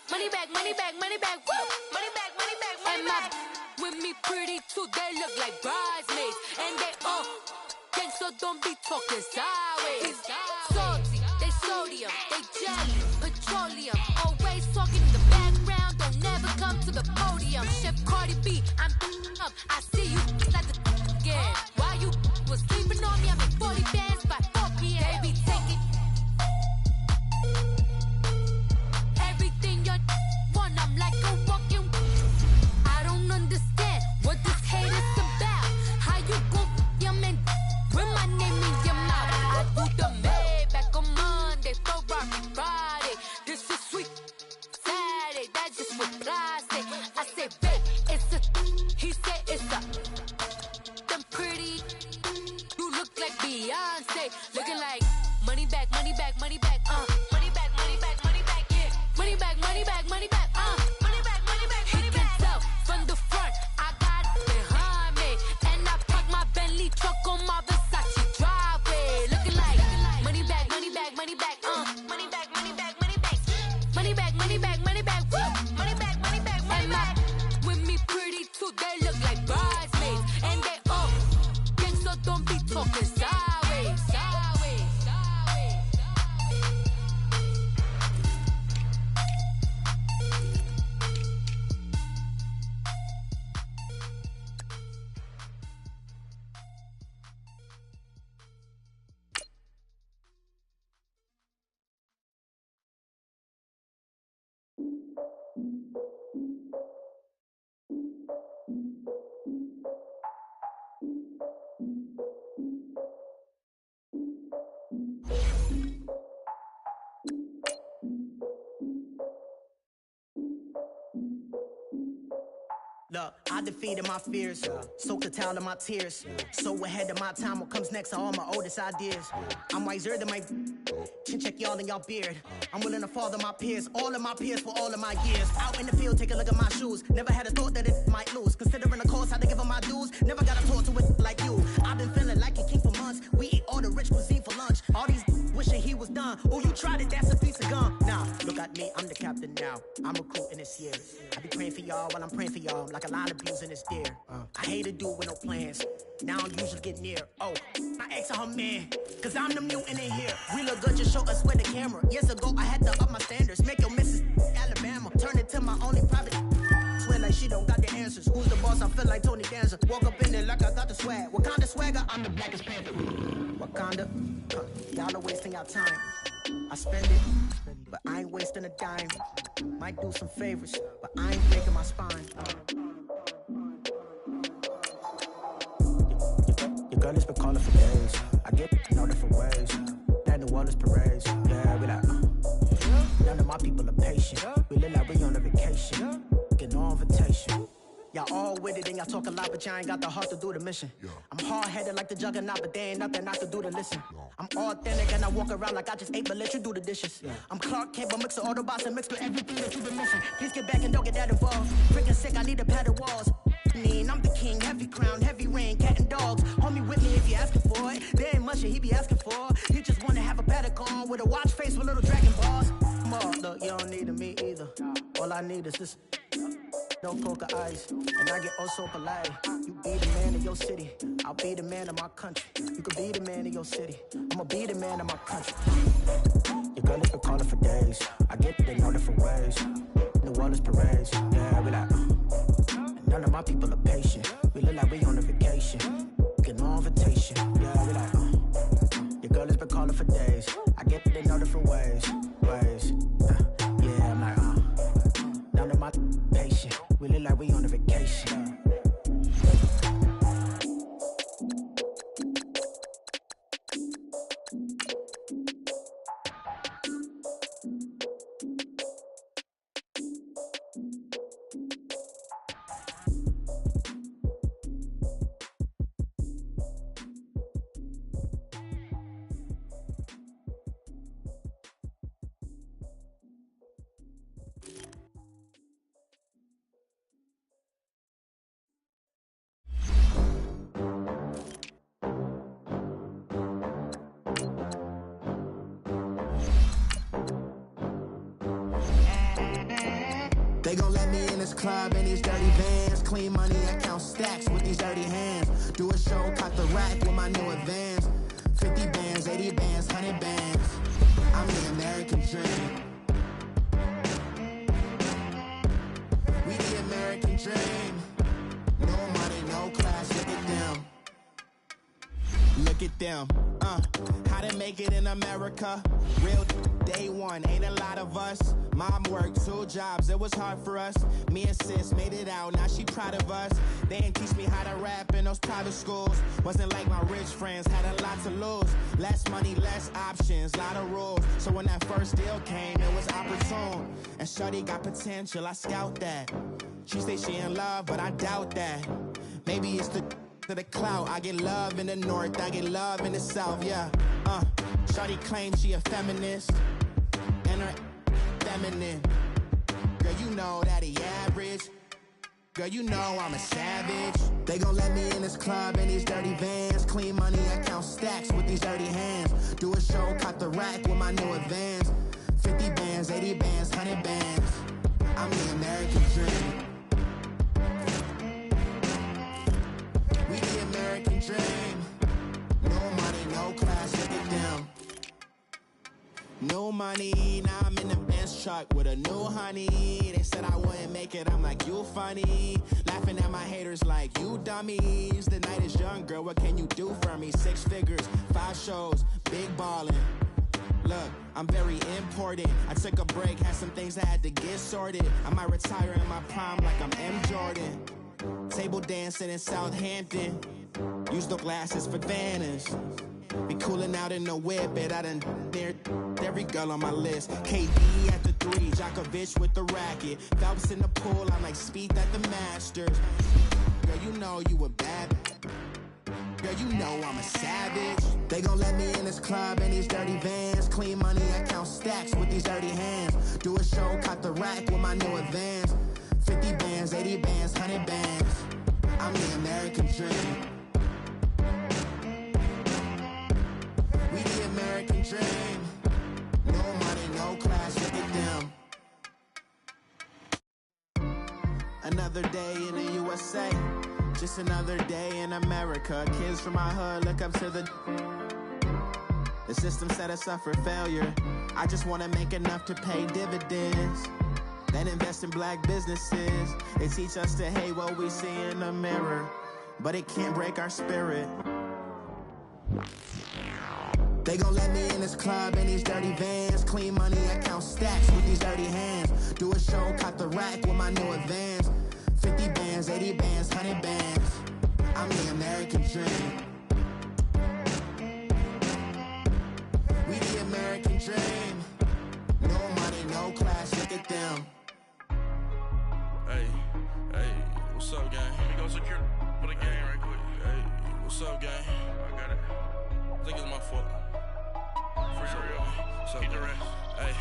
money back, money back, money back, woo, money back, money back, money back. With me pretty too, they look like bridesmaids, and they all gang, so don't be talking sideways. Salty, they sodium, they jelly, petroleum, always talking in the background, don't never come to the podium. Chef Cardi B, I'm up, I see you like the again. While you was sleeping on me, I make 40 bands by 4 p.m. Baby, take it. Everything you want, I'm like a walking. I don't understand what this hate is about. How you go your man with my name in your mouth? I do the Maybach on Monday, Ferrari Friday. This is sweet Saturday, that's just what I say. I say, babe, it's a, he said it's a, them pretty. You look like Beyonce, looking like money back, money back, money back, money back, money back, money back, yeah, money back, money back, money back, money back, money back. He can tell from the front, I got it behind me, and I park my Bentley truck on my Versace driveway, looking like money back, money back, money back, money back, money back, money back, money back, money back, money back, woo, money back, money back, money back. With me pretty too, they look like bridesmaids, and they all gang, so don't be talking sideways, sideways, sideways. Look, I defeated my fears, soaked the towel in my tears. So ahead of my time, what comes next are all my oldest ideas. I'm wiser than my chin check y'all in y'all beard. I'm willing to father my peers, all of my peers for all of my years. Out in the field, take a look at my shoes. Never had a thought that it might lose. Considering the cost, how to give them my dues. Never got a talk to it like you. I've been feeling like a king for months. We eat all the rich cuisine for lunch. All these wishing he was done. Oh, you tried it, that's a piece of gum. Now, look at me, I'm the captain now. I'm recruiting this year. I be praying for y'all while I'm praying for y'all. Like a line abusing this deer. I hate a dude with no plans. Now I don't usually get near. Oh, my ex her man. Cause I'm the mutant in here. We look good, just show us where the camera. Years ago, I had to up my standards. Make your missus Alabama. Turn it to my only private. Swear like she don't got the answers. Who's the boss? I feel like Tony Danza. Walk up in there like I got the swag. What kind of swagger? I'm the blackest panther. Wakanda. Y'all are wasting our time. I spend it, but I ain't wasting a dime. Might do some favors, but I ain't breaking my spine. Your girl has been calling for days. I get no different ways. That New Orleans parades. Yeah, we like. patient. We look like we on a vacation. Get no invitation. Y'all all with it and y'all talk a lot, but y'all ain't got the heart to do the mission. I'm hard-headed like the juggernaut, but there ain't nothing I can do to listen. I'm authentic and I walk around like I just ate, but let you do the dishes. I'm Clark Kent, but mix the Autobots and mix with everything that you've been missing. Please get back and don't get that involved. Freaking sick, I need to pad the walls. I'm the king, heavy crown, heavy rain, cat and dogs. Homie with me if you asking for it. There ain't much that he be asking for. He just wanna have a paddock on with a watch face with little dragon balls. Look, you don't need me either. All I need is this. No poker eyes, and I get oh so polite. You be the man of your city, I'll be the man of my country. You could be the man of your city, I'ma be the man of my country. Your girl has been calling for days, I get they know different ways. New Orleans parades, yeah, we like and none of my people are patient. We look like we on a vacation, get no invitation, yeah, we like Your girl has been calling for days, I get they know different ways. Yeah, I'm like none of my patient. We look like we on a vacation. They gon' let me in this club in these dirty vans. Clean money, I count stacks with these dirty hands. Do a show, caught the rack with my new advance. 50 bands, 80 bands, 100 bands. I'm the American dream. We the American dream. No money, no class, look at them. Look at them, how to make it in America. Real day one, ain't a lot of us. Mom worked 2 jobs, it was hard for us. Me and sis made it out, now she proud of us. They didn't teach me how to rap in those private schools. Wasn't like my rich friends, had a lot to lose. Less money, less options, lot of rules. So when that first deal came, it was opportune. And shorty got potential, I scout that. She say she in love, but I doubt that. Maybe it's to the clout. I get love in the north, I get love in the south, yeah. Shorty claims she a feminist, and her feminine. Girl, you know that he average. Girl, you know I'm a savage. They gon' let me in this club in these dirty vans. Clean money, I count stacks with these dirty hands. Do a show, caught the rack with my new advance. 50 bands, 80 bands, 100 bands. I'm the American dream. We the American dream. No money, no class, look at them. No money, now I'm in the Benz truck with a new honey. They said I wouldn't make it, I'm like, you funny. Laughing at my haters like, you dummies. The night is young, girl, what can you do for me? 6 figures, 5 shows, big ballin'. Look, I'm very important. I took a break, had some things I had to get sorted. I might retire in my prime like I'm M. Jordan. Table dancing in Southampton. Use the glasses for Vannas. Be cooling out in the whip, but I done near every girl on my list. KD at the 3, Djokovic with the racket. Phelps in the pool, I'm like Speed at the Masters. Girl, you know you a bad. Girl, you know I'm a savage. They gon' let me in this club in these dirty vans. Clean money, I count stacks with these dirty hands. Do a show, caught the rack with my new advance. 50 bands, 80 bands, 100 bands. I'm the American dream. We the American dream. No money, no class, look at them. Another day in the USA. Just another day in America. Kids from my hood look up to the system set us up for failure. I just want to make enough to pay dividends. Then invest in black businesses. They teach us to hate what we see in the mirror, but it can't break our spirit. They gon' let me in this club in these dirty vans. Clean money, I count stacks with these dirty hands. Do a show, caught the rack with my new advance. 50 bands, 80 bands, 100 bands. I'm the American dream. We the American dream. No money, no class, look at them. What's up, gang? Let me go secure for the game right quick. Hey, what's up, gang? I got it. I think it's my fault. For real. What's up, the rest. Hey,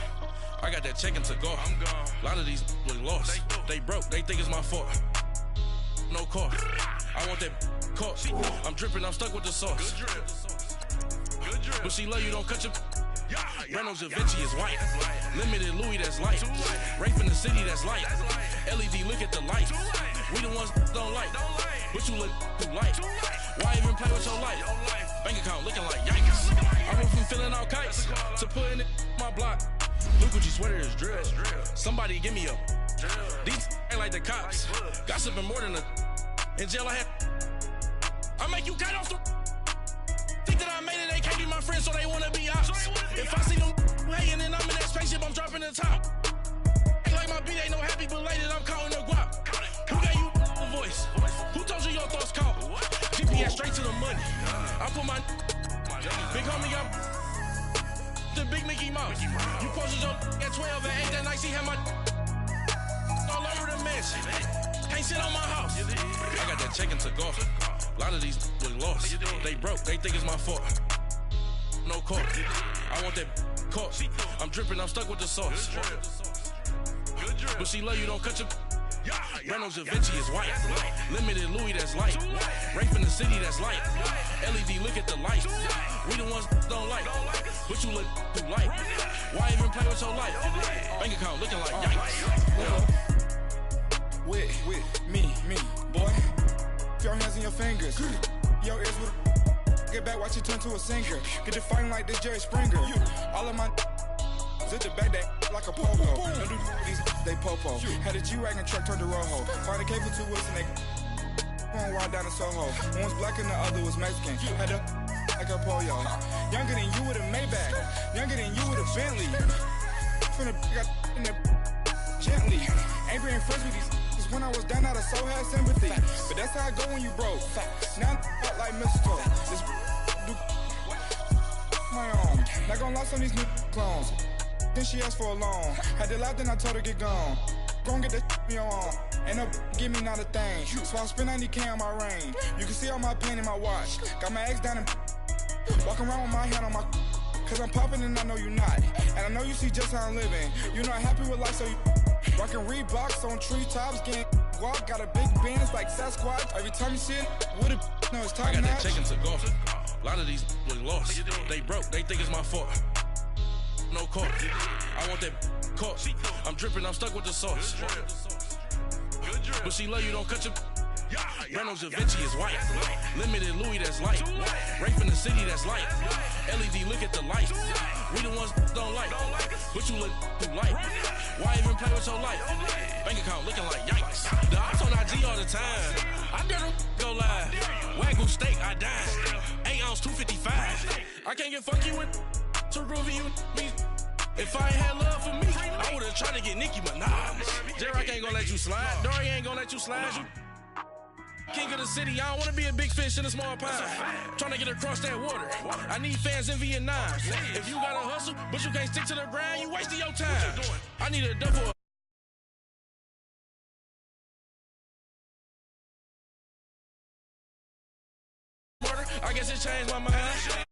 I got that check-in to go. I'm gone. A lot of these look lost. They broke. They think it's my fault. No car. I want that caught. I'm dripping. I'm stuck with the sauce. Good drip. Good drip. But she love you. Don't cut your. Reynolds Da Vinci is white. Limited Louis, that's light. Rape in the city, that's light. LED, look at the light. We the ones don't like. But you look too light. Why even play with your life? Bank account looking like yikes. I went from filling out kites to putting it my block. Look what you sweater is drill. Somebody give me a. These ain't like the cops. Gossiping more than a. In jail I had. I make you cut off the. Think that I made it, they can't be my friends, so they wanna be ops. If I see them hating and I'm in that spaceship, I'm dropping the top. Ain't like my beat, ain't no happy belated, I'm counting the guap. Who gave you the voice? Who told you your thoughts count? GPS straight to the money. I put my big homie up. The big Mickey Mouse. You posted your at 12 and 8 that night, she had my all over the mansion. Can't sit on my house. I got that check-in to go. A lot of these look lost. They broke, they think it's my fault. No car. I want that caught. I'm dripping, I'm stuck with the sauce. But she love you, don't cut your. Reynolds Da Vinci is white. Limited Louis, that's light. Rape in the city, that's light. LED, look at the light. We the ones don't like. But you look too light. Why even play with your life? Bank account looking like yikes. With me, boy. Your hands in your fingers. Yo, ears with get back, watch you turn to a singer. Get to fighting like this Jerry Springer. All of my zip the back that like a pogo. Don't do these, they popo. Had a G-Wagon truck turned to Rojo. Find a cable 2 wheels and they going wild down in Soho. One was black and the other was Mexican. Had a like a pollo. Younger than you with a Maybach. Younger than you with a Bentley. From the got in the gently. Ain't being friends with these. When I was down, I so had sympathy. But that's how I go when you broke. Now I'm like mistletoe. This do my own. Not gonna lie, some of these new clones. Then she asked for a loan. Had to laugh, then I told her get gone. Gon' get that me on. Ain't no give me not a thing. So I spend 90K on my ring. You can see all my pain in my watch. Got my ex down and walking around with my hand on my. Cause I'm popping and I know you not. And I know you see just how I'm living. You're not happy with life, so you. Rockin' Reeboks on treetops, getting guap, got a big bands like Sasquatch. Every time you see it, with it, no, it's time. I got that check-in to go. A lot of these look lost. They broke, they think it's my fault. No car. I want that caught. I'm dripping, I'm stuck with the sauce. But she love you, don't cut your. Reynolds Da Vinci is white. Limited Louis, that's light. Rape in the city, that's light. LED, look at the light. We the ones don't like. But you look too light. Why even play with your life? Bank account looking like yikes. The ops on IG all the time. I dare them go live. Wagyu steak, I dine. 8 ounce, 255. I can't get funky with too groovy you me. If I ain't had love for me, I would've tried to get Nicki Minaj. J-Rock ain't gonna let you slide. Dory ain't gonna let you slide. You king of the city, I don't wanna be a big fish in a small pond. Trying to get across that water. I need fans in Vietnam. If you gotta hustle, but you can't stick to the grind, you wasting your time. I need a double. I guess it changed my mind.